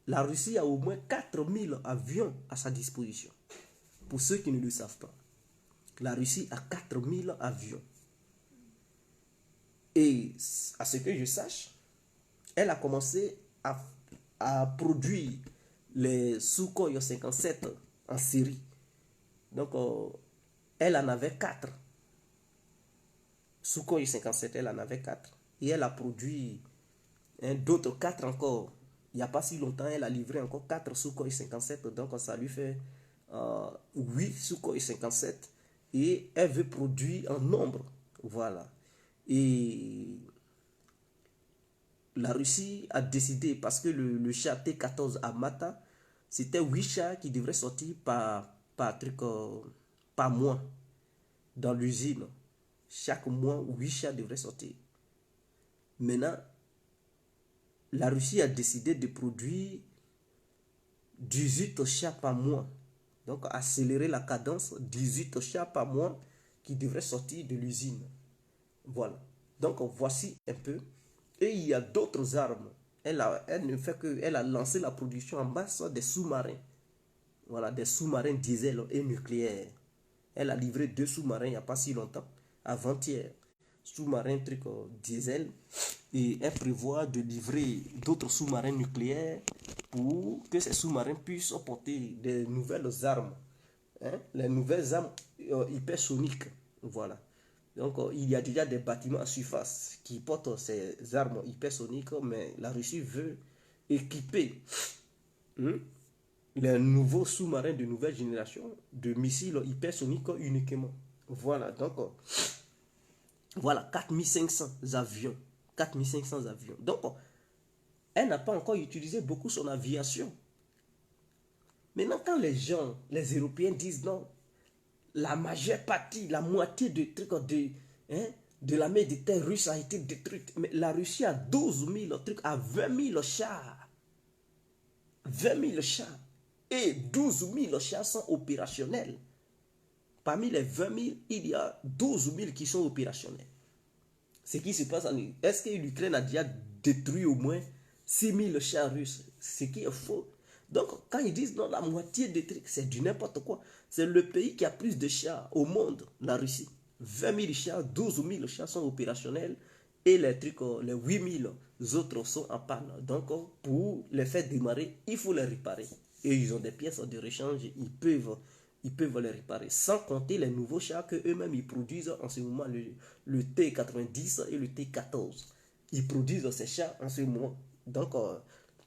[SPEAKER 1] La Russie a au moins 4000 avions à sa disposition. Pour ceux qui ne le savent pas, la Russie a 4000 avions. Et à ce que je sache, elle a commencé à produire les Sukhoi 57 en série. Donc, elle en avait 4. Sukhoi 57, elle en avait 4. Et elle a produit, hein, d'autres 4 encore. Il n'y a pas si longtemps, elle a livré encore 4 Sukhoi 57. Donc, ça lui fait 8 Sukhoi 57. Et elle veut produire en nombre. Voilà. Et la Russie a décidé, parce que le chat T-14 à Mata, c'était 8 chats qui devraient sortir par mois dans l'usine. Chaque mois, 8 chats devraient sortir. Maintenant, la Russie a décidé de produire 18 chats par mois. Donc, accélérer la cadence, 18 chats par mois qui devraient sortir de l'usine. Voilà. Donc, voici un peu. Et il y a d'autres armes. Elle ne fait que, elle a lancé la production en masse des sous-marins. Voilà, des sous-marins diesel et nucléaires. Elle a livré 2 sous-marins il n'y a pas si longtemps, avant-hier. Sous-marins diesel. Et elle prévoit de livrer d'autres sous-marins nucléaires pour que ces sous-marins puissent porter des nouvelles armes. Hein? Les nouvelles armes hypersoniques. Voilà. Donc, il y a déjà des bâtiments à surface qui portent ces armes hypersoniques, mais la Russie veut équiper, hein, les nouveaux sous-marins de nouvelle génération de missiles hypersoniques uniquement. Voilà, donc, voilà, 4500 avions. 4500 avions. Donc, elle n'a pas encore utilisé beaucoup son aviation. Maintenant, quand les gens, les Européens disent non, la majeure partie, la moitié de trucs hein, de la main des terres russes a été détruite. Mais la Russie a 12 000 trucs, à 20 000 chars. 20 000 chars. Et 12 000 chars sont opérationnels. Parmi les 20 000, il y a 12 000 qui sont opérationnels. Ce qui se passe en Ukraine, est-ce que l'Ukraine a déjà détruit au moins 6 000 chars russes? Ce qui est faux. Donc, quand ils disent non, la moitié des trucs, c'est du n'importe quoi. C'est le pays qui a plus de chars au monde, la Russie. 20 000 chars, 12 000 chars sont opérationnels et les trucs, les 8 000 autres sont en panne. Donc, pour les faire démarrer, il faut les réparer. Et ils ont des pièces de rechange, ils peuvent les réparer. Sans compter les nouveaux chars qu'eux-mêmes ils produisent en ce moment, le T-90 et le T-14. Ils produisent ces chars en ce moment. Donc,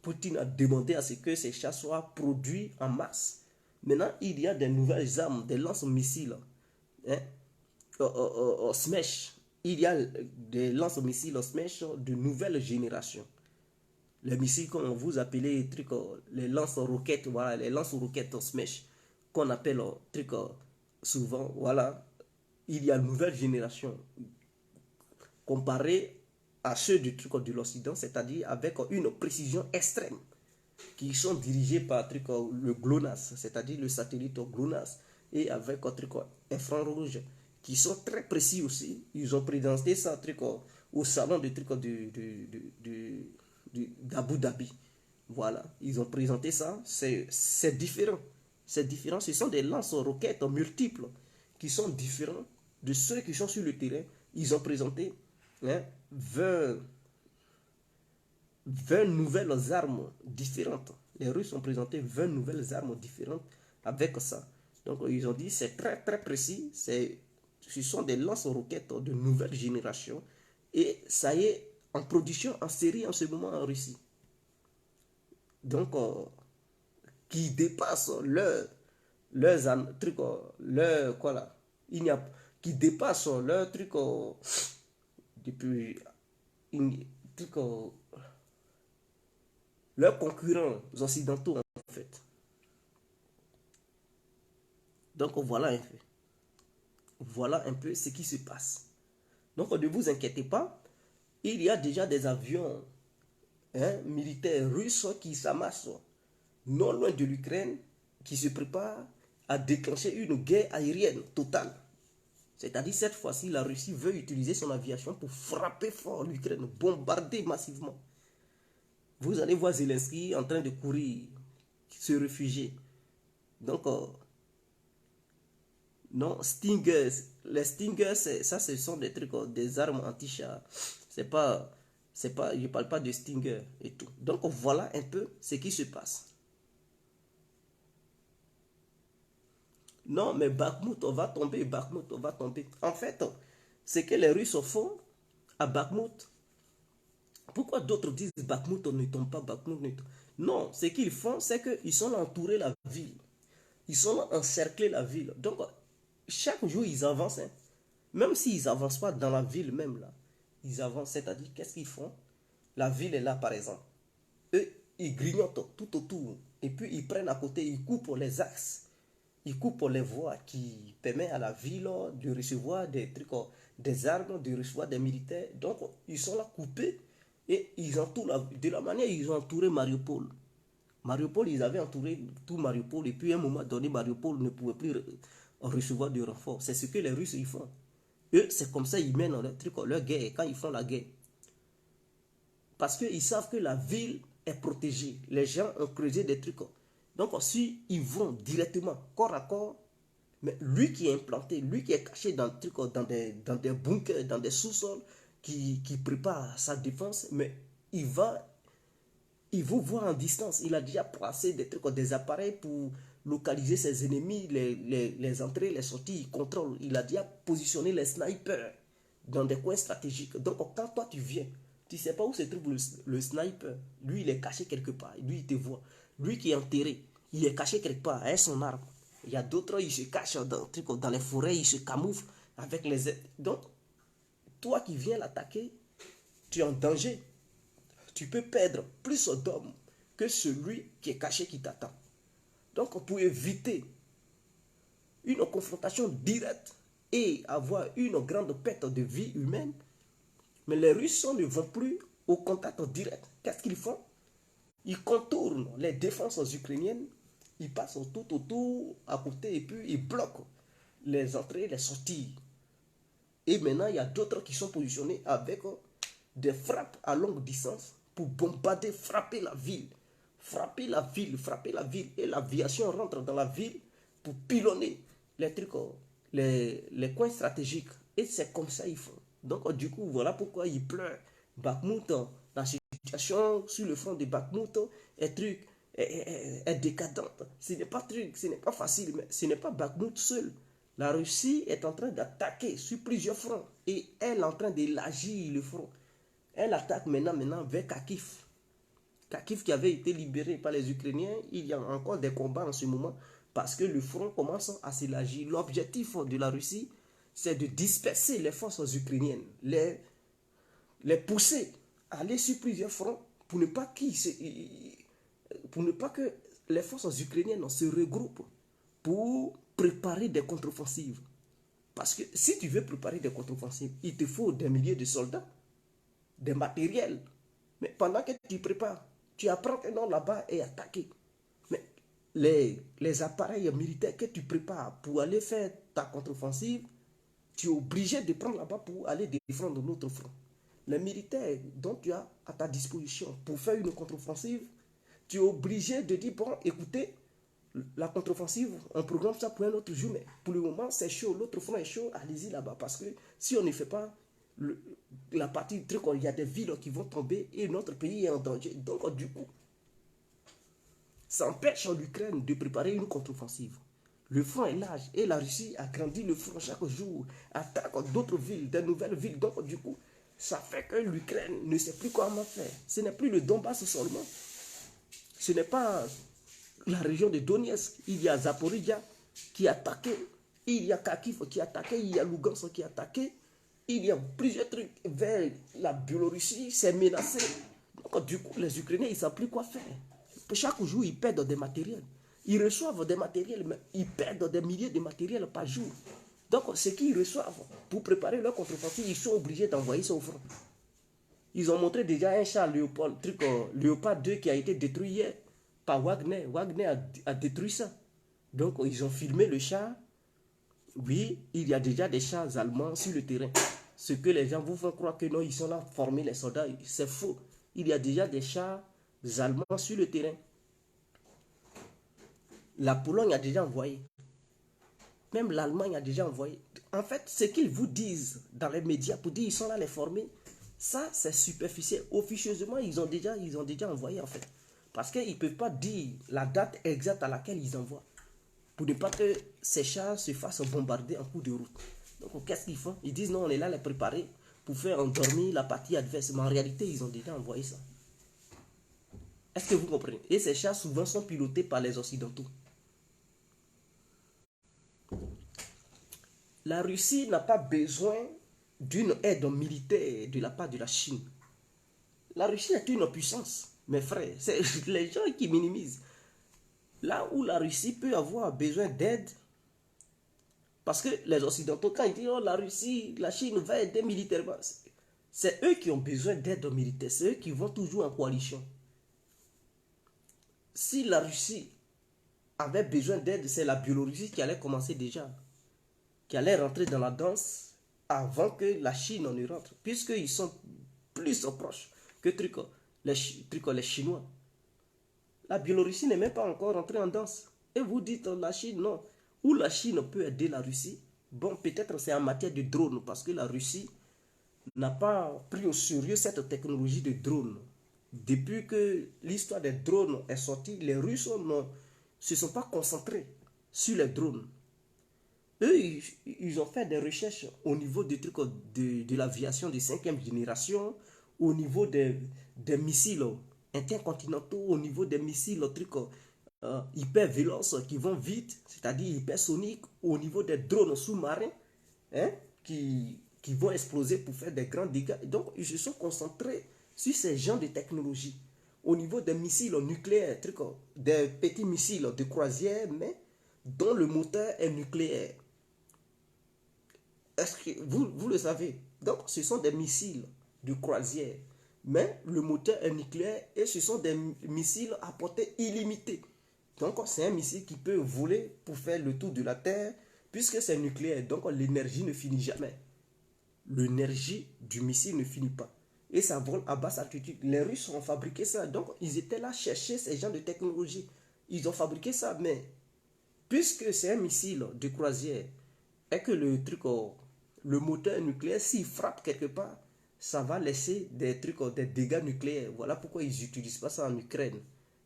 [SPEAKER 1] Poutine a demandé à ce que ces chars soient produits en masse. Maintenant, il y a des nouvelles armes, des lance-missiles. Hein? Smash. Il y a des lance-missiles Smash de nouvelle génération. Les missiles qu'on vous appelez les lance-roquettes, voilà, les lance-roquettes Smash, qu'on appelle souvent, voilà. Il y a une nouvelle génération comparée à ceux de l'Occident, c'est-à-dire avec une précision extrême, qui sont dirigés par le GLONASS, c'est-à-dire le satellite GLONASS, et avec infrarouge, qui sont très précis aussi. Ils ont présenté ça au salon d'Abu Dhabi. Voilà, ils ont présenté ça, c'est différent. C'est différent, ce sont des lance-roquettes multiples qui sont différents de ceux qui sont sur le terrain. Ils ont présenté 20 nouvelles armes différentes. Les Russes ont présenté 20 nouvelles armes différentes avec ça. Donc ils ont dit c'est très très précis, ce sont des lance-roquettes de nouvelle génération et ça y est en production en série en ce moment en Russie. Donc qui dépassent leurs trucs, leur quoi là, il n'y a qui dépassent leur truc depuis truc, leurs concurrents occidentaux en fait. Donc voilà un peu. Voilà un peu ce qui se passe. Donc ne vous inquiétez pas, il y a déjà des avions militaires russes qui s'amassent non loin de l'Ukraine, qui se préparent à déclencher une guerre aérienne totale. C'est-à-dire cette fois-ci, la Russie veut utiliser son aviation pour frapper fort l'Ukraine, bombarder massivement. Vous allez voir Zelensky en train de courir, se réfugier. Donc, non, Stingers, les Stingers, ça, ce sont des trucs, des armes anti-chars. Je ne parle pas de Stinger et tout. Donc, voilà un peu ce qui se passe. Non, mais Bakhmut, on va tomber, Bakhmut, on va tomber. En fait, ce que les Russes font à Bakhmut, pourquoi d'autres disent Bakhmut, on ne tombe pas, Bakhmut ne tombe. Non, ce qu'ils font, c'est qu'ils sont entourés la ville. Ils sont encerclés la ville. Donc, chaque jour, ils avancent. Hein. Même s'ils n'avancent pas dans la ville même, là, ils avancent. C'est-à-dire, qu'est-ce qu'ils font? La ville est là, par exemple. Eux, ils grignotent tout autour. Et puis, ils prennent à côté, ils coupent les axes. Ils coupent les voies qui permettent à la ville de recevoir des trucs, des armes, de recevoir des militaires. Donc, ils sont là coupés et ils entourent, de la manière ils ont entouré Mariupol. Mariupol, ils avaient entouré tout Mariupol et puis à un moment donné, Mariupol ne pouvait plus recevoir de renfort. C'est ce que les Russes ils font. Eux, c'est comme ça ils mènent leur guerre quand ils font la guerre. Parce qu'ils savent que la ville est protégée. Les gens ont creusé des trucs. Donc, si ils vont directement, corps à corps, mais lui qui est implanté, lui qui est caché dans des bunkers, dans des sous-sols, qui prépare sa défense, mais il va voir en distance. Il a déjà placé des appareils pour localiser ses ennemis, les entrées, les sorties, il contrôle. Il a déjà positionné les snipers dans des coins stratégiques. Donc, quand toi tu viens, tu ne sais pas où se trouve le sniper. Lui, il est caché quelque part. Lui, il te voit. Lui qui est enterré, il est caché quelque part avec son arme. Il y a d'autres, ils se cachent dans les forêts, ils se camouflent avec les aides. Donc, toi qui viens l'attaquer, tu es en danger. Tu peux perdre plus d'hommes que celui qui est caché qui t'attend. Donc, pour éviter une confrontation directe, et avoir une grande perte de vie humaine. Mais les Russes ne vont plus au contact direct. Qu'est-ce qu'ils font? Ils contournent les défenses ukrainiennes, ils passent tout autour, à côté, et puis ils bloquent les entrées et les sorties. Et maintenant, il y a d'autres qui sont positionnés avec des frappes à longue distance pour bombarder, frapper la ville. Frapper la ville, frapper la ville. Et l'aviation rentre dans la ville pour pilonner les trucs, les coins stratégiques. Et c'est comme ça qu'ils font. Donc, du coup, voilà pourquoi ils pleurent. Bakhmut, la situation sur le front de Bakhmut est décadente. Ce n'est pas truc, ce n'est pas facile, mais ce n'est pas Bakhmut seul. La Russie est en train d'attaquer sur plusieurs fronts et elle est en train d'élargir le front. Elle attaque maintenant vers Kharkiv. Kharkiv qui avait été libéré par les Ukrainiens, il y a encore des combats en ce moment parce que le front commence à s'élargir. L'objectif de la Russie, c'est de disperser les forces ukrainiennes, les pousser à aller sur plusieurs fronts pour ne pas que les forces ukrainiennes se regroupent pour préparer des contre-offensives. Parce que si tu veux préparer des contre-offensives, il te faut des milliers de soldats, des matériels. Mais pendant que tu prépares, tu apprends que non, là-bas est attaqué. Mais les appareils militaires que tu prépares pour aller faire ta contre-offensive, tu es obligé de prendre là-bas pour aller défendre notre front. Les militaires dont tu as à ta disposition pour faire une contre-offensive, tu es obligé de dire, bon, écoutez, la contre-offensive, on programme ça pour un autre jour, mais pour le moment, c'est chaud, l'autre front est chaud, allez-y là-bas, parce que si on ne fait pas la partie du truc, il y a des villes qui vont tomber et notre pays est en danger. Donc, du coup, ça empêche l'Ukraine de préparer une contre-offensive. Le front est large et la Russie a grandi le front chaque jour, attaque d'autres villes, des nouvelles villes. Donc, du coup, ça fait que l'Ukraine ne sait plus comment faire. Ce n'est plus le Donbass seulement. Ce n'est pas la région de Donetsk. Il y a Zaporizhia qui est attaqué. Il y a Kharkiv qui est attaqué. Il y a Lugansk qui est attaqué. Il y a plusieurs trucs vers la Biélorussie. C'est menacé. Donc, du coup, les Ukrainiens, ils ne savent plus quoi faire. Chaque jour, ils perdent des matériels. Ils reçoivent des matériels, mais ils perdent des milliers de matériels par jour. Donc, ce qu'ils reçoivent pour préparer leur contre-offensive, ils sont obligés d'envoyer ça au front. Ils ont montré déjà un char Léopard 2 qui a été détruit hier par Wagner. Wagner a détruit ça. Donc, ils ont filmé le char. Oui, il y a déjà des chars allemands sur le terrain. Ce que les gens vous font croire que non, ils sont là pour former les soldats, c'est faux. Il y a déjà des chars allemands sur le terrain. La Pologne a déjà envoyé. Même l'Allemagne a déjà envoyé. En fait, ce qu'ils vous disent dans les médias pour dire qu'ils sont là les former, ça c'est superficiel. Officieusement, ils ont déjà envoyé en fait. Parce qu'ils ne peuvent pas dire la date exacte à laquelle ils envoient. Pour ne pas que ces chars se fassent bombarder en cours de route. Donc qu'est-ce qu'ils font? Ils disent non, on est là les préparer pour faire endormir la partie adverse. Mais en réalité, ils ont déjà envoyé ça. Est-ce que vous comprenez? Et ces chars souvent sont pilotés par les Occidentaux. La Russie n'a pas besoin d'une aide militaire de la part de la Chine. La Russie est une puissance, mes frères. C'est les gens qui minimisent. Là où la Russie peut avoir besoin d'aide, parce que les Occidentaux, quand ils disent oh, la Russie, la Chine va aider militairement, c'est eux qui ont besoin d'aide militaire. C'est eux qui vont toujours en coalition. Si la Russie avait besoin d'aide, c'est la Biélorussie qui allait commencer déjà, qui allait rentrer dans la danse avant que la Chine en rentre, puisqu'ils sont plus proches que les Chinois. La Biélorussie n'est même pas encore rentrée en danse. Et vous dites la Chine, non. Où la Chine peut aider la Russie? Bon, peut-être c'est en matière de drones, parce que la Russie n'a pas pris au sérieux cette technologie de drones. Depuis que l'histoire des drones est sortie, les Russes ne se sont pas concentrés sur les drones. Eux, ils ont fait des recherches au niveau des trucs de l'aviation de 5e génération, au niveau des missiles intercontinentaux, au niveau des missiles hyper-véloces qui vont vite, c'est-à-dire hypersoniques, au niveau des drones sous-marins hein, qui vont exploser pour faire des grands dégâts. Donc, ils se sont concentrés sur ces genres de technologies. Au niveau des missiles nucléaires, des petits missiles de croisière, mais dont le moteur est nucléaire. Est-ce que vous le savez? Donc, ce sont des missiles de croisière. Mais le moteur est nucléaire et ce sont des missiles à portée illimitée. Donc, c'est un missile qui peut voler pour faire le tour de la Terre puisque c'est nucléaire. Donc, l'énergie ne finit jamais. L'énergie du missile ne finit pas. Et ça vole à basse altitude. Les Russes ont fabriqué ça. Donc, ils étaient là chercher ces gens de technologie. Ils ont fabriqué ça, mais puisque c'est un missile de croisière et que le truc, le moteur nucléaire, s'il frappe quelque part, ça va laisser des trucs, des dégâts nucléaires. Voilà pourquoi ils n'utilisent pas ça en Ukraine.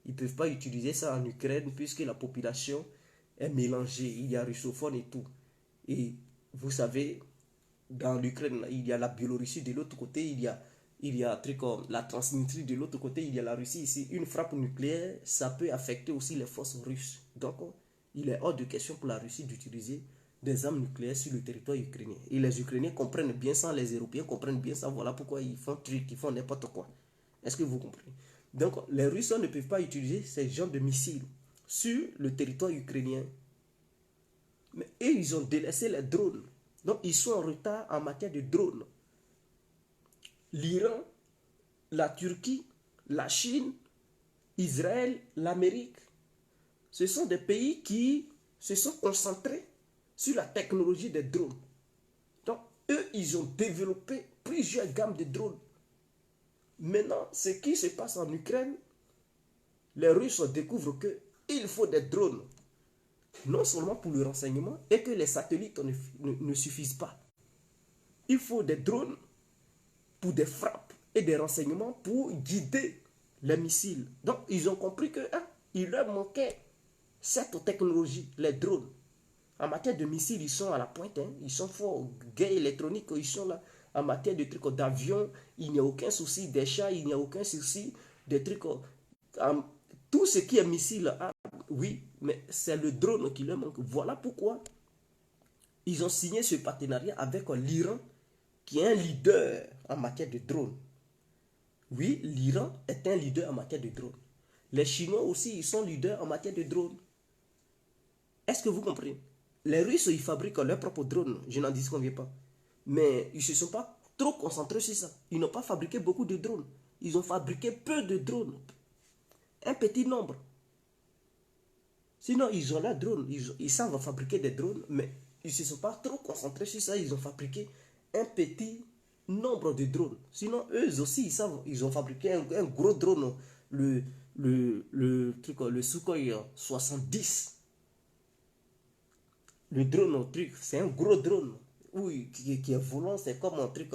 [SPEAKER 1] Ils ne peuvent pas utiliser ça en Ukraine puisque la population est mélangée. Il y a russophone et tout. Et vous savez, dans l'Ukraine, il y a la Biélorussie de l'autre côté, il y a truc, la Transnistrie de l'autre côté, il y a la Russie ici. Une frappe nucléaire, ça peut affecter aussi les forces russes. Donc, il est hors de question pour la Russie d'utiliser des armes nucléaires sur le territoire ukrainien. Et les Ukrainiens comprennent bien ça, les Européens comprennent bien ça. Voilà pourquoi ils font truc, ils font n'importe quoi. Est-ce que vous comprenez? Donc, les Russes ne peuvent pas utiliser ces genres de missiles sur le territoire ukrainien. Mais eux, ils ont délaissé les drones. Donc, ils sont en retard en matière de drones. L'Iran, la Turquie, la Chine, Israël, l'Amérique, ce sont des pays qui se sont concentrés sur la technologie des drones. Donc, eux, ils ont développé plusieurs gammes de drones. Maintenant, ce qui se passe en Ukraine, les Russes découvrent qu'il faut des drones, non seulement pour le renseignement, et que les satellites ne suffisent pas. Il faut des drones pour des frappes et des renseignements pour guider les missiles. Donc, ils ont compris qu'il leur manquait cette technologie, les drones. En matière de missiles, ils sont à la pointe, hein. Ils sont forts. Guerre électronique, ils sont là. En matière de trucs d'avion, il n'y a aucun souci. Des chats, il n'y a aucun souci. Des trucs. Tout ce qui est missile, oui, mais c'est le drone qui leur manque. Voilà pourquoi ils ont signé ce partenariat avec l'Iran, qui est un leader en matière de drone. Oui, l'Iran est un leader en matière de drone. Les Chinois aussi, ils sont leaders en matière de drone. Est-ce que vous comprenez? Les Russes, ils fabriquent leurs propres drones, je n'en disconviens pas. Mais ils ne se sont pas trop concentrés sur ça. Ils n'ont pas fabriqué beaucoup de drones. Ils ont fabriqué peu de drones. Un petit nombre. Sinon, ils ont leurs drones. Ils savent fabriquer des drones, mais ils ne se sont pas trop concentrés sur ça. Ils ont fabriqué un petit nombre de drones. Sinon, eux aussi, ils savent. Ils ont fabriqué un gros drone. Le Sukhoi 70. Le drone, c'est un gros drone. Oui, qui est volant, c'est comme un truc,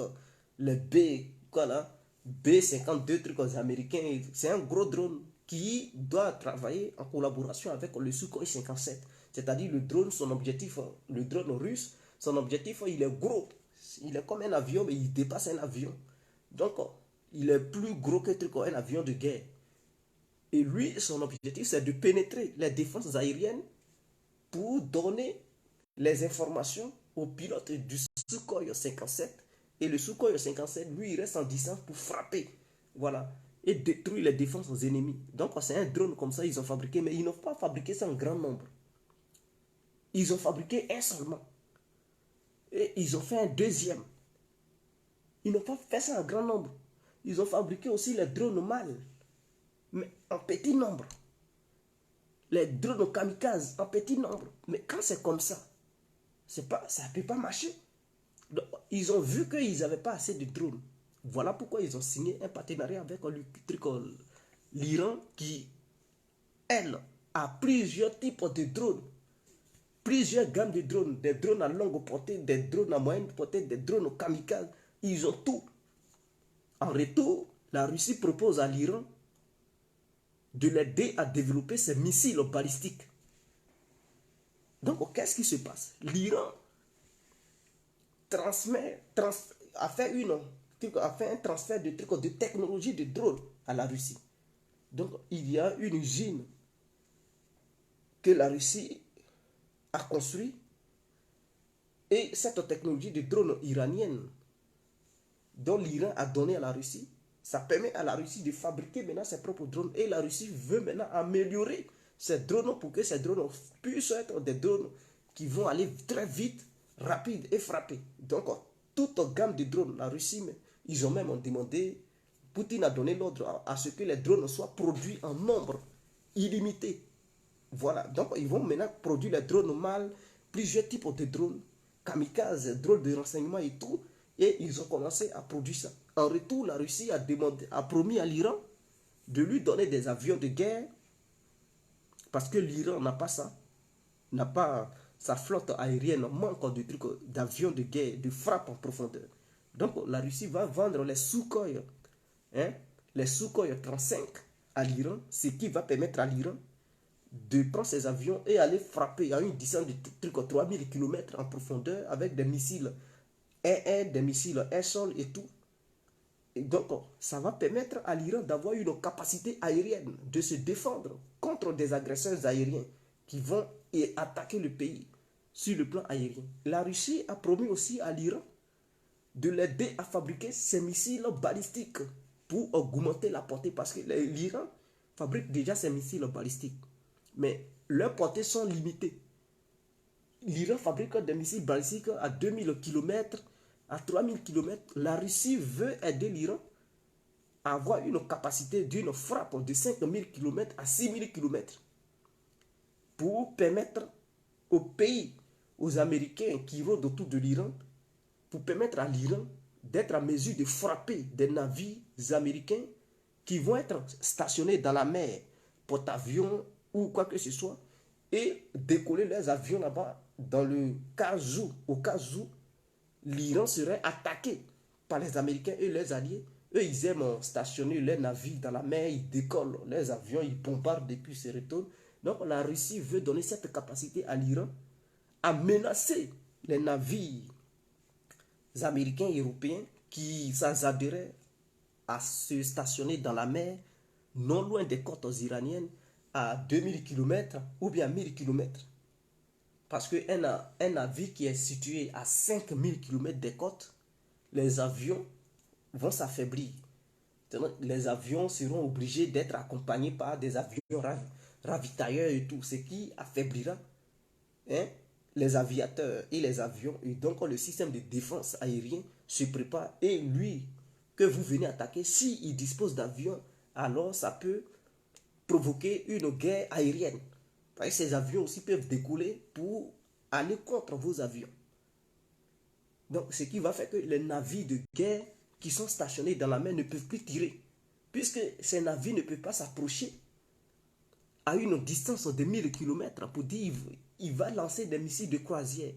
[SPEAKER 1] le B, quoi là, B-52 trucs américains. C'est un gros drone qui doit travailler en collaboration avec le Sukhoi 57. C'est-à-dire le drone, son objectif, le drone russe, son objectif, il est gros. Il est comme un avion, mais il dépasse un avion. Donc, il est plus gros que un avion de guerre. Et lui, son objectif, c'est de pénétrer les défenses aériennes pour donner les informations aux pilotes du Sukhoi 57. Et le Sukhoi 57, lui, il reste en distance pour frapper. Voilà. Et détruire les défenses aux ennemis. Donc, c'est un drone comme ça, ils ont fabriqué. Mais ils n'ont pas fabriqué ça en grand nombre. Ils ont fabriqué un seulement. Et ils ont fait un deuxième. Ils n'ont pas fait ça en grand nombre. Ils ont fabriqué aussi les drones mâles. Mais en petit nombre. Les drones kamikazes en petit nombre. Mais quand c'est comme ça, ça ne peut pas marcher. Donc, ils ont vu qu'ils n'avaient pas assez de drones. Voilà pourquoi ils ont signé un partenariat avec l'Iran qui, elle, a plusieurs types de drones. Plusieurs gammes de drones. Des drones à longue portée, des drones à moyenne portée, des drones kamikazes. Ils ont tout. En retour, la Russie propose à l'Iran de l'aider à développer ses missiles balistiques. Donc, qu'est-ce qui se passe? L'Iran a fait un transfert de technologie de drone à la Russie. Donc, il y a une usine que la Russie a construite et cette technologie de drone iranienne dont l'Iran a donné à la Russie, ça permet à la Russie de fabriquer maintenant ses propres drones et la Russie veut maintenant améliorer ces drones pour que ces drones puissent être des drones qui vont aller très vite rapide et frappé. Donc, toute gamme de drones, la Russie, ils ont même demandé, Poutine a donné l'ordre à ce que les drones soient produits en nombre illimité. Voilà, donc ils vont maintenant produire les drones mâles, plusieurs types de drones, kamikazes, drones de renseignement et tout, et ils ont commencé à produire ça. En retour, la Russie a promis à l'Iran de lui donner des avions de guerre, parce que l'Iran n'a pas ça, n'a pas sa flotte aérienne, manque de trucs, d'avions de guerre, de frappe en profondeur. Donc la Russie va vendre les Sukhoi, hein, les Sukhoi 35 à l'Iran, ce qui va permettre à l'Iran de prendre ses avions et aller frapper à une distance de 3000 km en profondeur avec des missiles air-air, des missiles air-sol et tout. Et donc, ça va permettre à l'Iran d'avoir une capacité aérienne de se défendre contre des agresseurs aériens qui vont attaquer le pays sur le plan aérien. La Russie a promis aussi à l'Iran de l'aider à fabriquer ces missiles balistiques pour augmenter la portée parce que l'Iran fabrique déjà ces missiles balistiques. Mais leurs portées sont limitées. L'Iran fabrique des missiles balistiques à 2000 km, à 3000 km. La Russie veut aider l'Iran à avoir une capacité d'une frappe de 5000 km à 6000 km pour permettre aux pays, aux Américains qui rôdent autour de l'Iran, pour permettre à l'Iran d'être en mesure de frapper des navires américains qui vont être stationnés dans la mer, porte-avions ou quoi que ce soit, et décoller leurs avions là-bas dans le cas où, au cas où l'Iran serait attaqué par les Américains et leurs alliés. Eux, ils aiment stationner leurs navires dans la mer, ils décollent leurs avions, ils bombardent et puis se retournent. Donc la Russie veut donner cette capacité à l'Iran à menacer les navires américains et européens qui s'adhéraient à se stationner dans la mer, non loin des côtes iraniennes, à 2000 km ou bien 1000 km. Parce qu'un navire qui est situé à 5000 km des côtes, les avions vont s'affaiblir. Les avions seront obligés d'être accompagnés par des avions ravitailleurs et tout, ce qui affaiblira, hein, les aviateurs et les avions. Et donc le système de défense aérien se prépare. Et lui, que vous venez attaquer, s'il dispose d'avions, alors ça peut provoquer une guerre aérienne. Parce que ces avions aussi peuvent décoller pour aller contre vos avions. Donc, ce qui va faire que les navires de guerre qui sont stationnés dans la mer ne peuvent plus tirer. Puisque ces navires ne peuvent pas s'approcher à une distance de 1000 km pour dire il va lancer des missiles de croisière.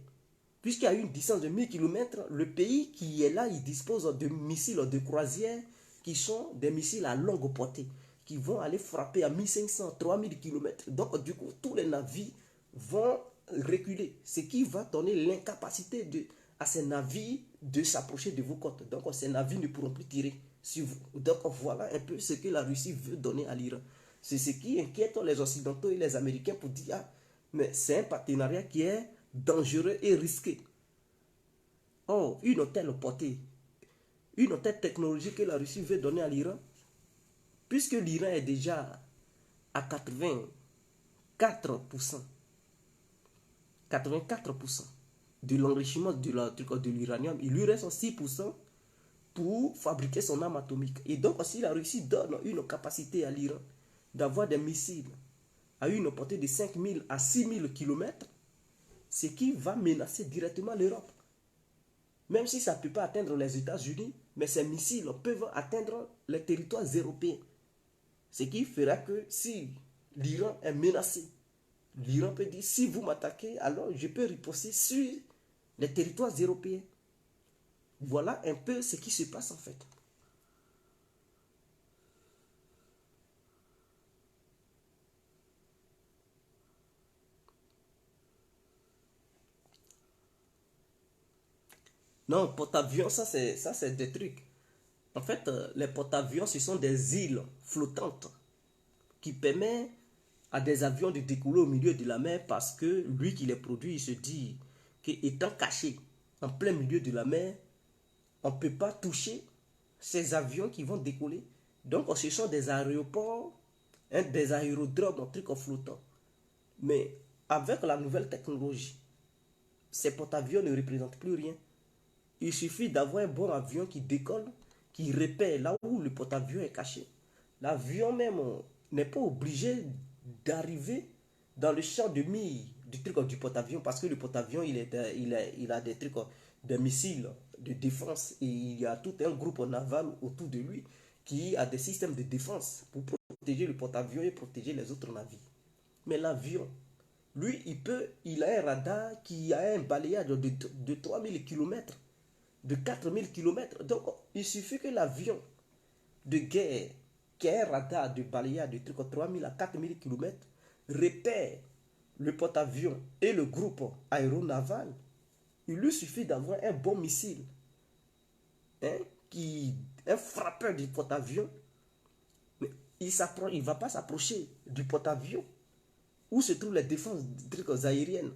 [SPEAKER 1] Puisqu'il y a une distance de 1000 km, le pays qui est là, il dispose de missiles de croisière qui sont des missiles à longue portée, qui vont aller frapper à 1500, 3000 km. Donc, du coup, tous les navires vont reculer, ce qui va donner l'incapacité à ces navires de s'approcher de vos côtes. Donc, ces navires ne pourront plus tirer sur vous. Donc, voilà un peu ce que la Russie veut donner à l'Iran. C'est ce qui inquiète les Occidentaux et les Américains pour dire, ah, mais c'est un partenariat qui est dangereux et risqué. Or, une telle portée, une telle technologie que la Russie veut donner à l'Iran, puisque l'Iran est déjà à 84%, 84% de l'enrichissement de l'uranium, il lui reste 6% pour fabriquer son arme atomique. Et donc, si la Russie donne une capacité à l'Iran d'avoir des missiles à une portée de 5000 à 6000 km, ce qui va menacer directement l'Europe. Même si ça ne peut pas atteindre les États-Unis, mais ces missiles peuvent atteindre les territoires européens. Ce qui fera que si l'Iran est menacé, l'Iran peut dire, si vous m'attaquez, alors je peux riposter sur les territoires européens. Voilà un peu ce qui se passe en fait. Non, porte-avions, ça c'est des trucs. En fait, les porte-avions, ce sont des îles flottantes qui permettent à des avions de décoller au milieu de la mer parce que lui qui les produit, il se dit qu'étant caché en plein milieu de la mer, on ne peut pas toucher ces avions qui vont décoller. Donc, ce sont des aéroports, hein, des aérodromes, un truc en flottant. Mais avec la nouvelle technologie, ces porte-avions ne représentent plus rien. Il suffit d'avoir un bon avion qui décolle, qui repère là où le porte-avions est caché. L'avion même n'est pas obligé d'arriver dans le champ de mire du truc du porte-avions parce que le porte-avions il a des trucs, des missiles de défense et il y a tout un groupe naval autour de lui qui a des systèmes de défense pour protéger le porte-avions et protéger les autres navires. Mais l'avion, lui, il a un radar qui a un balayage de 3000 km, de 4000 km. Donc, il suffit que l'avion de guerre qui a un radar de balayage de 3000 à 4000 km repère le porte-avions et le groupe aéronaval. Il lui suffit d'avoir un bon missile, hein, un frappeur du porte-avions. Mais il ne va pas s'approcher du porte-avions où se trouvent les défenses aériennes,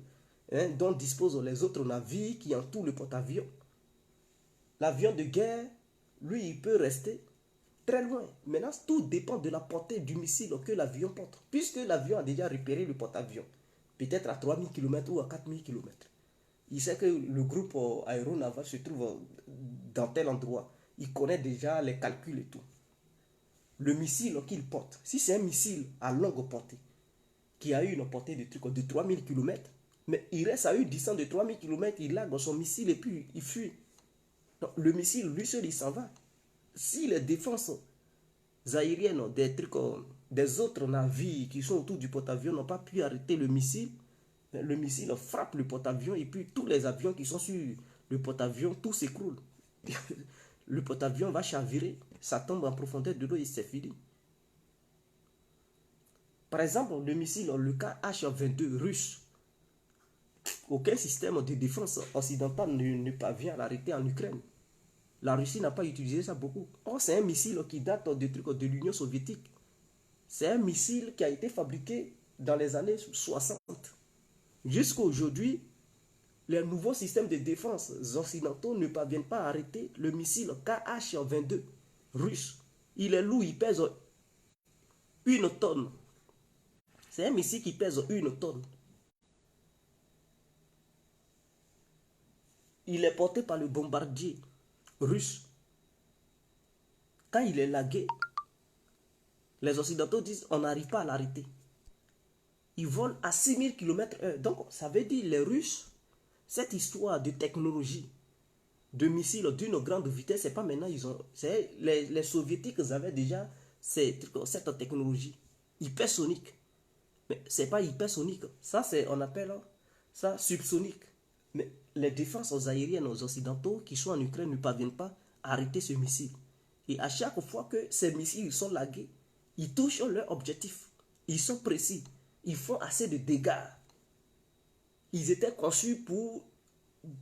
[SPEAKER 1] hein, dont disposent les autres navires qui entourent le porte-avions. L'avion de guerre, lui, il peut rester très loin. Maintenant, tout dépend de la portée du missile que l'avion porte. Puisque l'avion a déjà repéré le porte-avions, peut-être à 3000 km ou à 4000 km. Il sait que le groupe aéronaval se trouve dans tel endroit. Il connaît déjà les calculs et tout. Le missile qu'il porte, si c'est un missile à longue portée, qui a eu une portée de 3000 km, mais il reste à une distance de 3000 km, il largue son missile et puis il fuit. Donc, le missile, lui seul, il s'en va. Si les défenses aériennes des autres navires qui sont autour du porte-avions n'ont pas pu arrêter le missile frappe le porte-avions et puis tous les avions qui sont sur le porte-avions, tout s'écroule. Le porte-avions va chavirer, ça tombe en profondeur de l'eau et c'est fini. Par exemple, le missile, le KH-22 russe, aucun système de défense occidental ne parvient à l'arrêter en Ukraine. La Russie n'a pas utilisé ça beaucoup. Or, c'est un missile qui date de l'Union soviétique. C'est un missile qui a été fabriqué dans les années 60. Jusqu'à aujourd'hui, les nouveaux systèmes de défense occidentaux ne parviennent pas à arrêter le missile KH-22 russe. Il est lourd, il pèse 1 tonne. C'est un missile qui pèse 1 tonne. Il est porté par le bombardier russe. Quand il est lagué, les Occidentaux disent on n'arrive pas à l'arrêter. Ils volent à 6000 km/h. Donc, ça veut dire les Russes, cette histoire de technologie, de missiles d'une grande vitesse, c'est pas maintenant, les Soviétiques avaient déjà cette technologie hypersonique. Mais c'est pas hypersonique. Ça, on appelle ça subsonique. Mais les défenses aériennes aux Occidentaux qui sont en Ukraine ne parviennent pas à arrêter ce missile. Et à chaque fois que ces missiles sont lagués, ils touchent leur objectif. Ils sont précis. Ils font assez de dégâts. Ils étaient conçus pour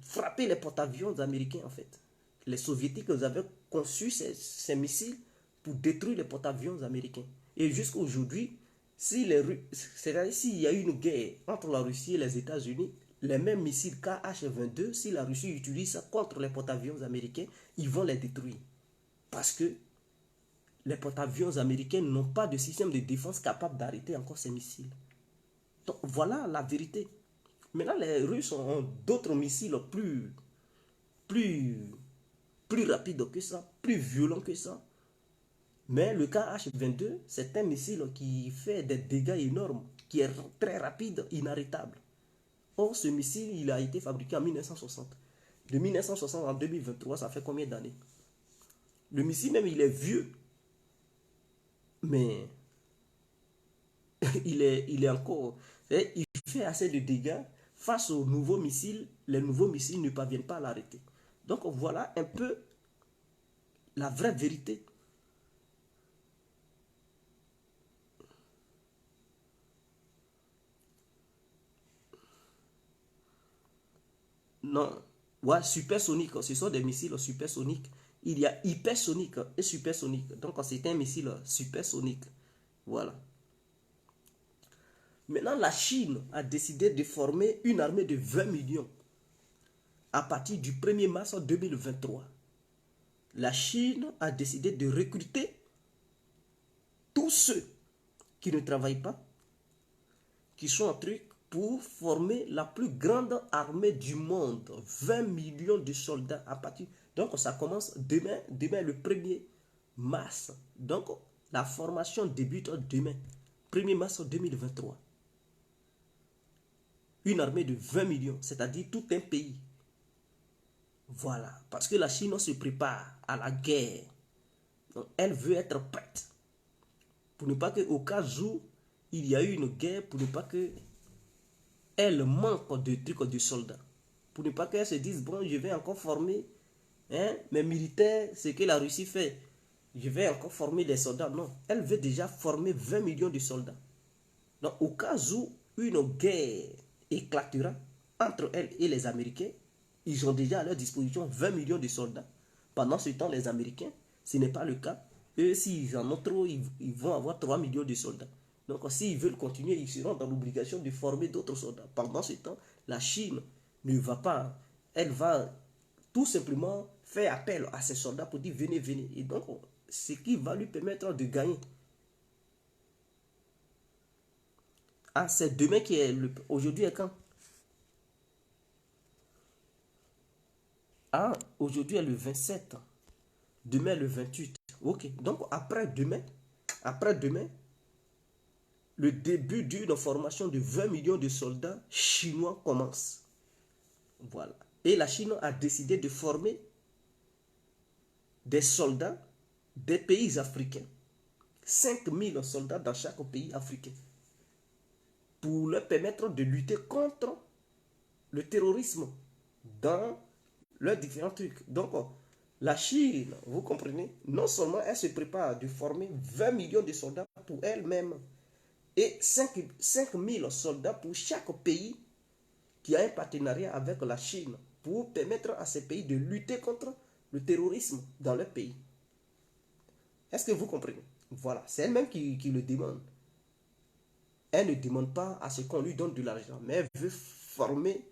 [SPEAKER 1] frapper les porte-avions américains en fait. Les soviétiques avaient conçu ces missiles pour détruire les porte-avions américains. Et jusqu'à aujourd'hui, s'il y a eu une guerre entre la Russie et les États-Unis, les mêmes missiles KH-22, si la Russie utilise ça contre les porte-avions américains, ils vont les détruire. Parce que les porte-avions américains n'ont pas de système de défense capable d'arrêter encore ces missiles. Donc voilà la vérité. Maintenant, les Russes ont d'autres missiles plus rapides que ça, plus violents que ça. Mais le KH-22, c'est un missile qui fait des dégâts énormes, qui est très rapide, inarrêtable. Or, ce missile, il a été fabriqué en 1960. De 1960 en 2023, ça fait combien d'années? Le missile même, il est vieux. Mais il est encore... Il fait assez de dégâts. Face aux nouveaux missiles, les nouveaux missiles ne parviennent pas à l'arrêter. Donc voilà un peu la vraie vérité. Non, ouais, supersonique, ce sont des missiles supersoniques. Il y a hypersonique et supersonique. Donc c'est un missile supersonique. Voilà. Maintenant, la Chine a décidé de former une armée de 20 millions à partir du 1er mars 2023. La Chine a décidé de recruter tous ceux qui ne travaillent pas, qui sont en truc, pour former la plus grande armée du monde. 20 millions de soldats à partir. Donc ça commence demain, demain le 1er mars. Donc la formation débute demain, 1er mars 2023. Une armée de 20 millions, c'est-à-dire tout un pays. Voilà, parce que la Chine se prépare à la guerre. Donc elle veut être prête. Pour ne pas que, au cas où il y a eu une guerre, pour ne pas que elle manque de trucs de soldats. Pour ne pas qu'elle se dise, bon, je vais encore former mes militaires, ce que la Russie fait. Je vais encore former des soldats. Non, elle veut déjà former 20 millions de soldats. Donc, au cas où une guerre éclatera entre elle et les Américains, ils ont déjà à leur disposition 20 millions de soldats. Pendant ce temps, les Américains, ce n'est pas le cas. Eux, s'ils en ont trop, ils vont avoir 3 millions de soldats. Donc, s'ils veulent continuer, ils seront dans l'obligation de former d'autres soldats. Pendant ce temps, la Chine ne va pas. Elle va tout simplement faire appel à ses soldats pour dire venez, venez. Et donc, ce qui va lui permettre de gagner. Ah, c'est demain qui est le. Aujourd'hui est quand? Ah, aujourd'hui est le 27. Demain le 28. Ok. Donc après-demain, le début d'une formation de 20 millions de soldats chinois commence. Voilà. Et la Chine a décidé de former des soldats des pays africains. 5000 soldats dans chaque pays africain. Pour leur permettre de lutter contre le terrorisme dans leurs différents trucs. Donc, la Chine, vous comprenez, non seulement elle se prépare de former 20 millions de soldats pour elle-même et 5 000 soldats pour chaque pays qui a un partenariat avec la Chine pour permettre à ces pays de lutter contre le terrorisme dans leur pays. Est-ce que vous comprenez? Voilà, c'est elle-même qui le demande. Elle ne demande pas à ce qu'on lui donne de l'argent, mais elle veut former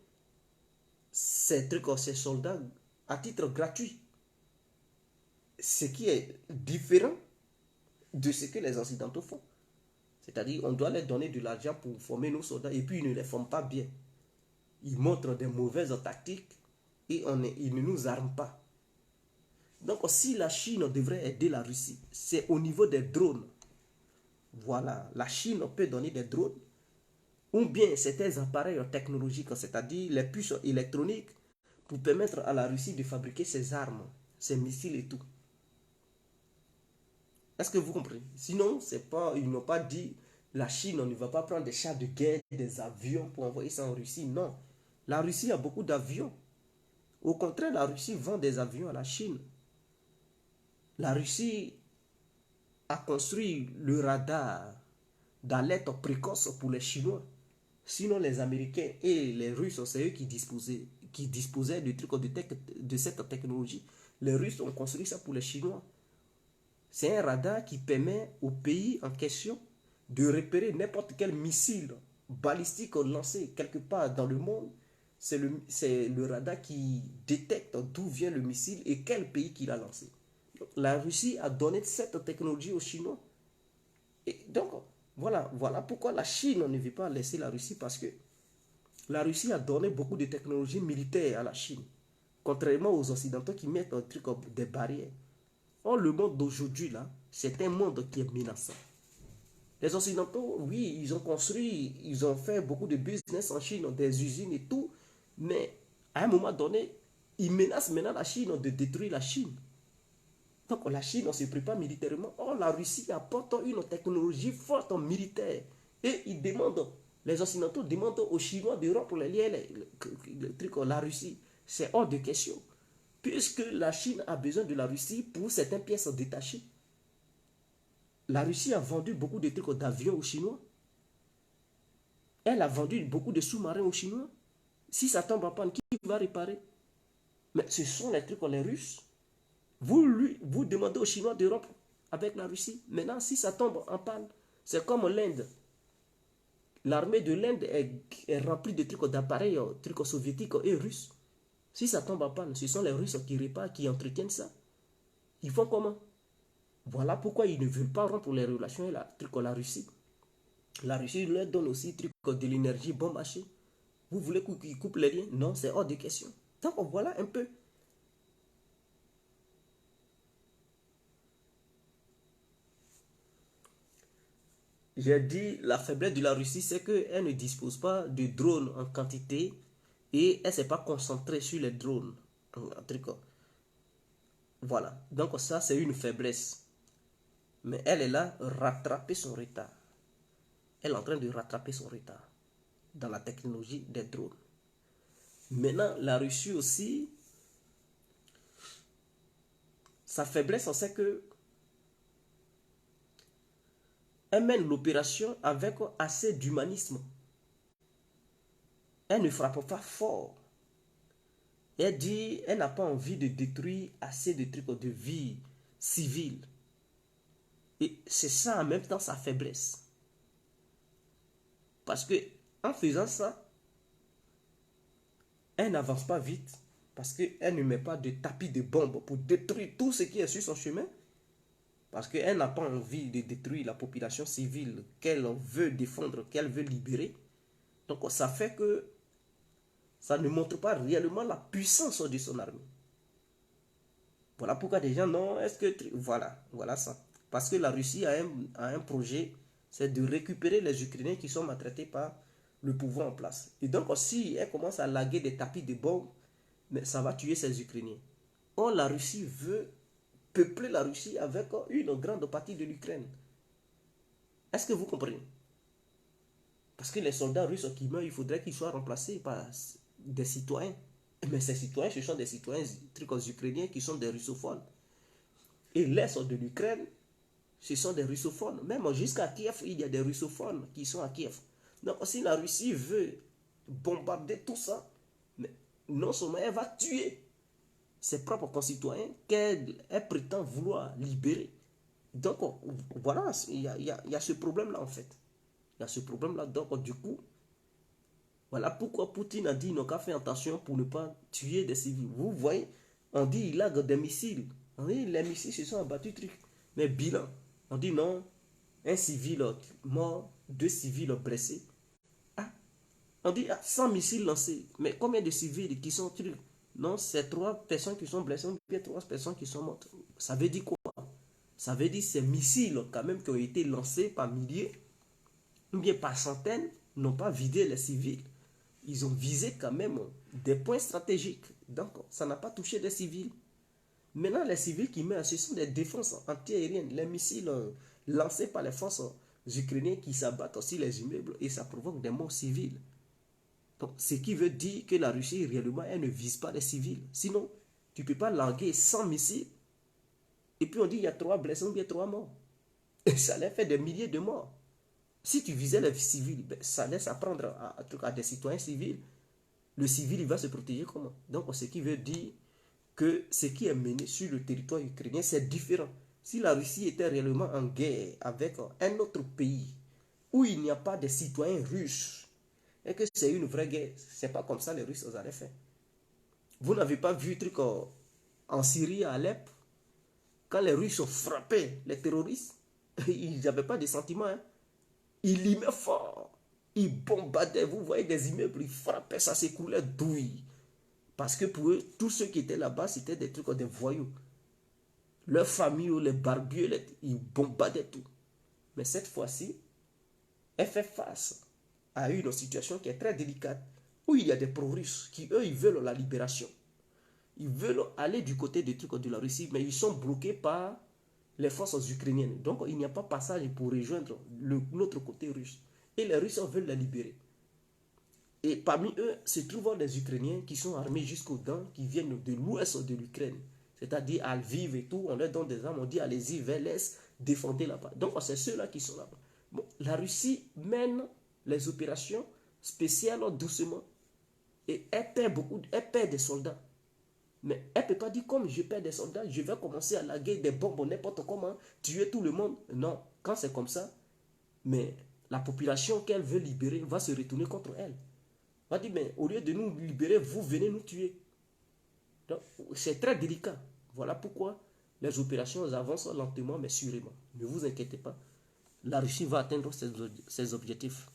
[SPEAKER 1] ces trucs, ces soldats à titre gratuit. Ce qui est différent de ce que les Occidentaux font. C'est-à-dire, on doit leur donner de l'argent pour former nos soldats et puis ils ne les forment pas bien. Ils montrent des mauvaises tactiques et ils ne nous arment pas. Donc, si la Chine devrait aider la Russie, c'est au niveau des drones. Voilà, la Chine peut donner des drones ou bien certains appareils technologiques, c'est-à-dire les puces électroniques pour permettre à la Russie de fabriquer ses armes, ses missiles et tout. Est-ce que vous comprenez? Sinon, c'est pas, ils n'ont pas dit la Chine ne va pas prendre des chars de guerre, des avions pour envoyer ça en Russie. Non. La Russie a beaucoup d'avions. Au contraire, la Russie vend des avions à la Chine. La Russie a construit le radar d'alerte précoce pour les Chinois. Sinon, les Américains et les Russes, c'est eux qui disposaient de cette technologie. Les Russes ont construit ça pour les Chinois. C'est un radar qui permet au pays en question de repérer n'importe quel missile balistique lancé quelque part dans le monde. C'est le radar qui détecte d'où vient le missile et quel pays qui l'a lancé. Donc, la Russie a donné cette technologie aux Chinois. Et donc, voilà pourquoi la Chine ne veut pas laisser la Russie, parce que la Russie a donné beaucoup de technologies militaires à la Chine, contrairement aux Occidentaux qui mettent un truc comme des barrières. Or, le monde d'aujourd'hui, là, c'est un monde qui est menaçant. Les Occidentaux, oui, ils ont construit, ils ont fait beaucoup de business en Chine, des usines et tout, mais à un moment donné, ils menacent maintenant la Chine de détruire la Chine. Donc la Chine, on se prépare militairement. Or, la Russie apporte une technologie forte en militaire. Et ils demandent, les Occidentaux demandent aux Chinois de rompre les liens, le truc, la Russie. C'est hors de question. Puisque la Chine a besoin de la Russie pour certaines pièces détachées. La Russie a vendu beaucoup de trucs d'avions aux Chinois. Elle a vendu beaucoup de sous-marins aux Chinois. Si ça tombe en panne, qui va réparer? Mais ce sont les trucs, les Russes. Vous demandez aux Chinois de rompre avec la Russie. Maintenant, si ça tombe en panne, c'est comme l'Inde. L'armée de l'Inde est remplie de trucs d'appareils, trucs soviétiques et russes. Si ça tombe en panne, ce sont les Russes qui réparent, qui entretiennent ça. Ils font comment? Voilà pourquoi ils ne veulent pas rompre les relations avec la Russie. La Russie leur donne aussi truc, de l'énergie bon marché. Vous voulez qu'ils coupent les liens? Non, c'est hors de question. Donc voilà un peu. J'ai dit, la faiblesse de la Russie, c'est qu'elle ne dispose pas de drones en quantité et elle ne s'est pas concentrée sur les drones. En truc. Voilà. Donc ça, c'est une faiblesse. Mais elle est là, rattraper son retard. Elle est en train de rattraper son retard dans la technologie des drones. Maintenant, la Russie aussi, sa faiblesse, c'est que elle mène l'opération avec assez d'humanisme. Elle ne frappe pas fort. Elle dit, elle n'a pas envie de détruire assez de trucs de vie civile. Et c'est ça en même temps sa faiblesse. Parce que en faisant ça, elle n'avance pas vite. Parce qu'elle ne met pas de tapis de bombes pour détruire tout ce qui est sur son chemin. Parce qu'elle n'a pas envie de détruire la population civile qu'elle veut défendre, qu'elle veut libérer. Donc ça fait que ça ne montre pas réellement la puissance de son armée. Voilà pourquoi des gens, non, est-ce que... Voilà ça. Parce que la Russie a un projet, c'est de récupérer les Ukrainiens qui sont maltraités par le pouvoir en place. Et donc si elle commence à laguer des tapis de bombes, mais ça va tuer ces Ukrainiens. Or, la Russie veut peupler la Russie avec une grande partie de l'Ukraine. Est-ce que vous comprenez? Parce que les soldats russes qui meurent, il faudrait qu'ils soient remplacés par des citoyens. Mais ces citoyens, ce sont des citoyens ukrainiens qui sont des russophones. Et l'est de l'Ukraine, ce sont des russophones. Même jusqu'à Kiev, il y a des russophones qui sont à Kiev. Donc si la Russie veut bombarder tout ça, mais non seulement elle va tuer ses propres concitoyens qu'elle prétend vouloir libérer. Donc voilà, il y a ce problème-là en fait. Il y a ce problème-là. Donc du coup, voilà pourquoi Poutine a dit qu'ils n'ont qu'à faire attention pour ne pas tuer des civils. Vous voyez, on dit qu'il a des missiles. On dit les missiles se sont abattus, truc. Mais bilan, on dit non, un civil mort, 2 civils blessés. Ah, on dit 100 missiles lancés. Mais combien de civils qui sont tués? Non, c'est 3 personnes qui sont blessées, ou bien 3 personnes qui sont mortes. Ça veut dire quoi? Ça veut dire ces missiles quand même qui ont été lancés par milliers, ou bien par centaines, n'ont pas vidé les civils. Ils ont visé quand même des points stratégiques. Donc, ça n'a pas touché les civils. Maintenant, les civils qui meurent, ce sont des défenses antiaériennes, les missiles lancés par les forces ukrainiennes qui s'abattent aussi les immeubles et ça provoque des morts civiles. Donc, ce qui veut dire que la Russie, réellement, elle ne vise pas les civils. Sinon, tu ne peux pas larguer 100 missiles et puis on dit il y a 3 blessés ou bien 3 morts. Et ça les fait des milliers de morts. Si tu visais les civils, ben, ça laisse apprendre à des citoyens civils. Le civil, il va se protéger comment? Donc, ce qui veut dire que ce qui est mené sur le territoire ukrainien, c'est différent. Si la Russie était réellement en guerre avec un autre pays où il n'y a pas de citoyens russes et que c'est une vraie guerre, c'est pas comme ça les Russes allaient faire. Vous n'avez pas vu truc en Syrie, à Alep, quand les Russes ont frappé les terroristes, ils n'avaient pas de sentiments. Hein. Ils limaient fort. Ils bombardaient. Vous voyez des immeubles, ils frappaient, ça s'écoulait douille. Parce que pour eux, tous ceux qui étaient là-bas, c'était des trucs comme des voyous. Leurs familles, les barbiers, ils bombardaient tout. Mais cette fois-ci, elle fait face à une situation qui est très délicate, où il y a des pro-russes qui, eux, ils veulent la libération. Ils veulent aller du côté des trucs de la Russie, mais ils sont bloqués par les forces ukrainiennes. Donc, il n'y a pas passage pour rejoindre l'autre côté russe. Et les Russes veulent la libérer. Et parmi eux se trouvent des Ukrainiens qui sont armés jusqu'aux dents, qui viennent de l'ouest de l'Ukraine. C'est-à-dire à Lviv et tout, on leur donne des armes, on dit allez-y vers l'est, défendez là-bas. Donc c'est ceux-là qui sont là-bas. Bon, la Russie mène les opérations spéciales doucement. Et elle perd beaucoup, elle perd des soldats. Mais elle ne peut pas dire comme je perds des soldats, je vais commencer à laguer des bombes n'importe comment, tuer tout le monde. Non, quand c'est comme ça, mais la population qu'elle veut libérer va se retourner contre elle. On va dire, mais au lieu de nous libérer, vous venez nous tuer. Donc, c'est très délicat. Voilà pourquoi les opérations avancent lentement mais sûrement. Ne vous inquiétez pas. la Russie va atteindre ses objectifs.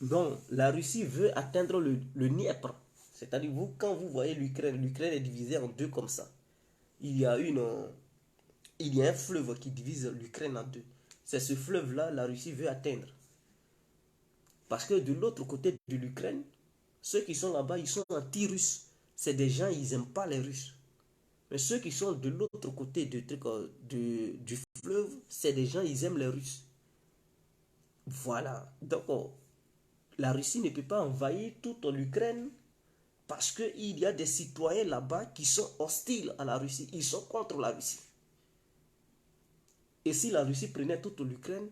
[SPEAKER 1] Donc, la Russie veut atteindre le Dniepr. C'est-à-dire, quand vous voyez l'Ukraine est divisée en deux comme ça. Il y a un fleuve qui divise l'Ukraine en deux. C'est ce fleuve-là, la Russie veut atteindre. Parce que de l'autre côté de l'Ukraine, ceux qui sont là-bas, ils sont anti-russes. C'est des gens, ils n'aiment pas les Russes. Mais ceux qui sont de l'autre côté du fleuve, c'est des gens, ils aiment les Russes. Voilà. Donc, la Russie ne peut pas envahir toute l'Ukraine parce qu'il y a des citoyens là-bas qui sont hostiles à la Russie. Ils sont contre la Russie. Et si la Russie prenait toute l'Ukraine,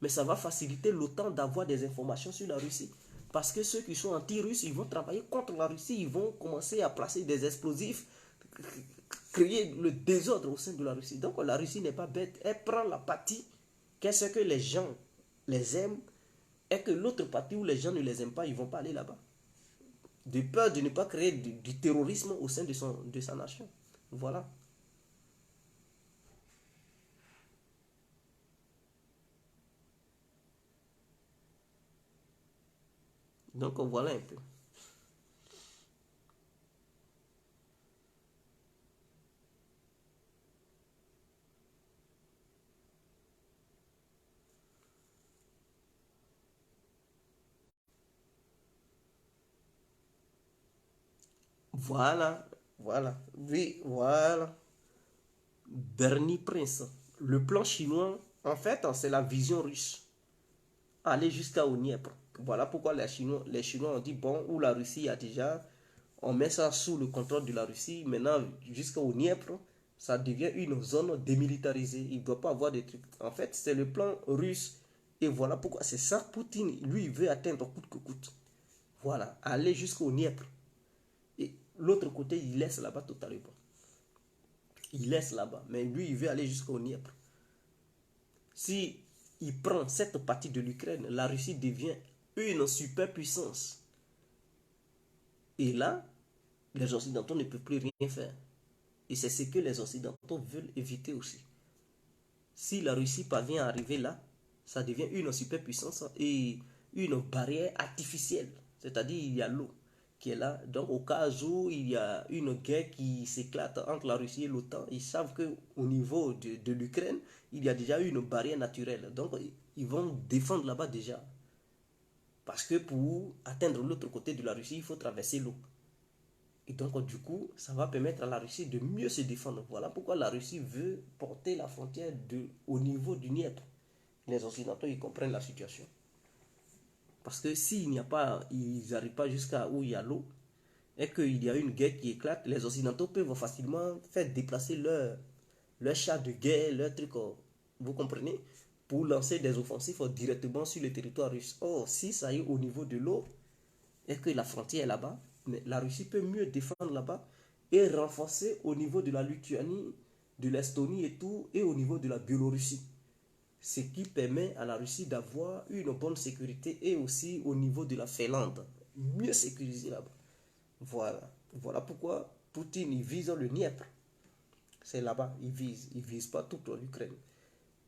[SPEAKER 1] mais ça va faciliter l'OTAN d'avoir des informations sur la Russie. Parce que ceux qui sont anti-russes, ils vont travailler contre la Russie, ils vont commencer à placer des explosifs, créer le désordre au sein de la Russie. Donc la Russie n'est pas bête, elle prend la partie qu'est-ce que les gens les aiment et que l'autre partie où les gens ne les aiment pas, ils ne vont pas aller là-bas. De peur de ne pas créer du terrorisme au sein de sa nation. Voilà. Donc voilà un peu. Voilà, voilà, oui, voilà. Bernie Prince. Le plan chinois, en fait, c'est la vision russe. Aller jusqu'à Dniepr. Voilà pourquoi les Chinois ont dit, bon, où la Russie a déjà, on met ça sous le contrôle de la Russie. Maintenant, jusqu'au Dniepr, ça devient une zone démilitarisée. Il ne doit pas avoir des trucs. En fait, c'est le plan russe. Et voilà pourquoi, c'est ça Poutine, lui, il veut atteindre coûte que coûte. Voilà, aller jusqu'au Dniepr. Et l'autre côté, il laisse là-bas totalement. Il laisse là-bas. Mais lui, il veut aller jusqu'au Dniepr. Si il prend cette partie de l'Ukraine, la Russie devient une superpuissance. Et là, les Occidentaux ne peuvent plus rien faire. Et c'est ce que les Occidentaux veulent éviter aussi. Si la Russie parvient à arriver là, ça devient une superpuissance et une barrière artificielle. C'est-à-dire il y a l'eau qui est là. Donc au cas où il y a une guerre qui s'éclate entre la Russie et l'OTAN, ils savent qu'au niveau de l'Ukraine, il y a déjà une barrière naturelle. Donc ils vont défendre là-bas déjà. Parce que pour atteindre l'autre côté de la Russie, il faut traverser l'eau. Et donc, du coup, ça va permettre à la Russie de mieux se défendre. Voilà pourquoi la Russie veut porter la frontière au niveau du Dniepr. Les Occidentaux, ils comprennent la situation. Parce que s'il n'y a pas, ils n'arrivent pas jusqu'à où il y a l'eau, et qu'il y a une guerre qui éclate, les Occidentaux peuvent facilement faire déplacer leur chars de guerre, leur truc, vous comprenez, pour lancer des offensifs directement sur le territoire russe. Or, si ça est au niveau de l'eau, et que la frontière est là-bas, la Russie peut mieux défendre là-bas et renforcer au niveau de la Lituanie, de l'Estonie et tout, et au niveau de la Biélorussie. Ce qui permet à la Russie d'avoir une bonne sécurité et aussi au niveau de la Finlande, mieux sécurisé là-bas. Voilà. Voilà pourquoi Poutine il vise le Dniepr. C'est là-bas, il vise pas toute l'Ukraine.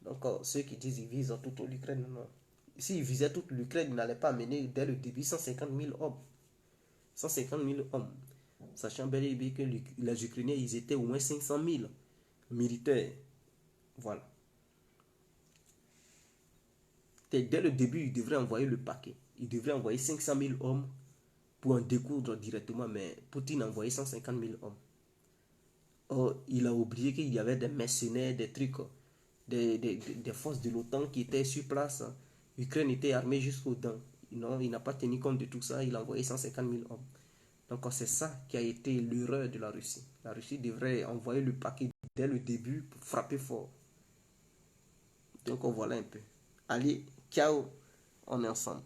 [SPEAKER 1] Donc ceux qui disent qu'ils visent toute l'Ukraine, non. S'il visait toute l'Ukraine, il n'allait pas amener dès le début 150 000 hommes. 150 000 hommes. Sachant bel et bien que les Ukrainiens, ils étaient au moins 500 000 militaires. Voilà. Dès le début, il devrait envoyer le paquet. Il devrait envoyer 500 000 hommes pour en découdre directement, mais Poutine a envoyé 150 000 hommes. Or, il a oublié qu'il y avait des mercenaires, des trucs, des forces de l'OTAN qui étaient sur place. L'Ukraine était armée jusqu'aux dents. Non, il n'a pas tenu compte de tout ça, il a envoyé 150 000 hommes. Donc c'est ça qui a été l'erreur de la Russie. La Russie devrait envoyer le paquet dès le début pour frapper fort. Donc voilà un peu. Allez, ciao, on est ensemble.